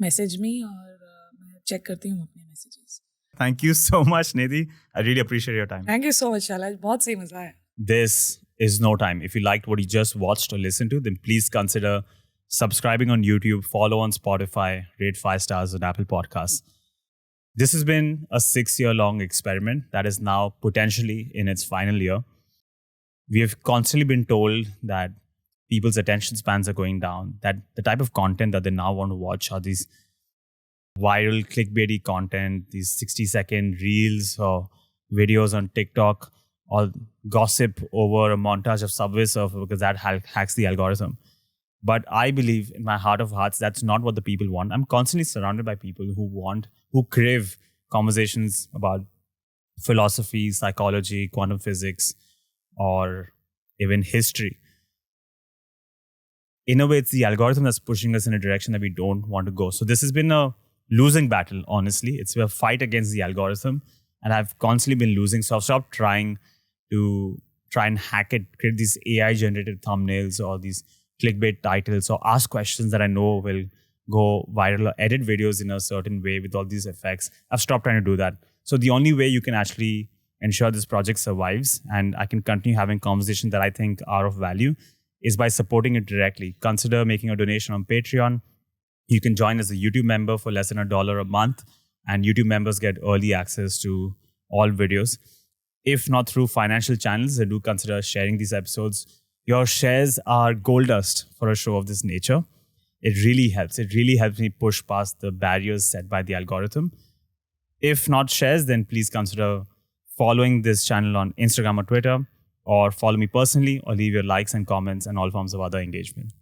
message me और मैं चेक करती हूँ अपने messages. Thank you so much, Nidhi. I really appreciate your time. Thank you so much शाला, बहुत सही मज़ा आया. This is no time. If you liked what you just watched or listened to, then please consider subscribing on YouTube, follow on Spotify, rate 5 stars on Apple Podcasts. This has been a 6-year-long experiment that is now potentially in its final year. We have constantly been told that people's attention spans are going down, that the type of content that they now want to watch are these viral clickbaity content, these 60-second reels or videos on TikTok, or gossip over a montage of Subway Surfer because that hacks the algorithm. But I believe in my heart of hearts, that's not what the people want. I'm constantly surrounded by people who crave conversations about philosophy, psychology, quantum physics, or even history. In a way, it's the algorithm that's pushing us in a direction that we don't want to go. So this has been a losing battle, honestly. It's a fight against the algorithm, and I've constantly been losing. So I've stopped trying and hack it, create these AI-generated thumbnails or these clickbait titles, or ask questions that I know will go viral, or edit videos in a certain way with all these effects. I've stopped trying to do that. So the only way you can actually ensure this project survives and I can continue having conversations that I think are of value is by supporting it directly. Consider making a donation on Patreon. You can join as a YouTube member for less than $1 a month, and YouTube members get early access to all videos. If not through financial channels, do consider sharing these episodes. Your shares are gold dust for a show of this nature. It really helps. It really helps me push past the barriers set by the algorithm. If not shares, then please consider following this channel on Instagram or Twitter, or follow me personally, or leave your likes and comments and all forms of other engagement.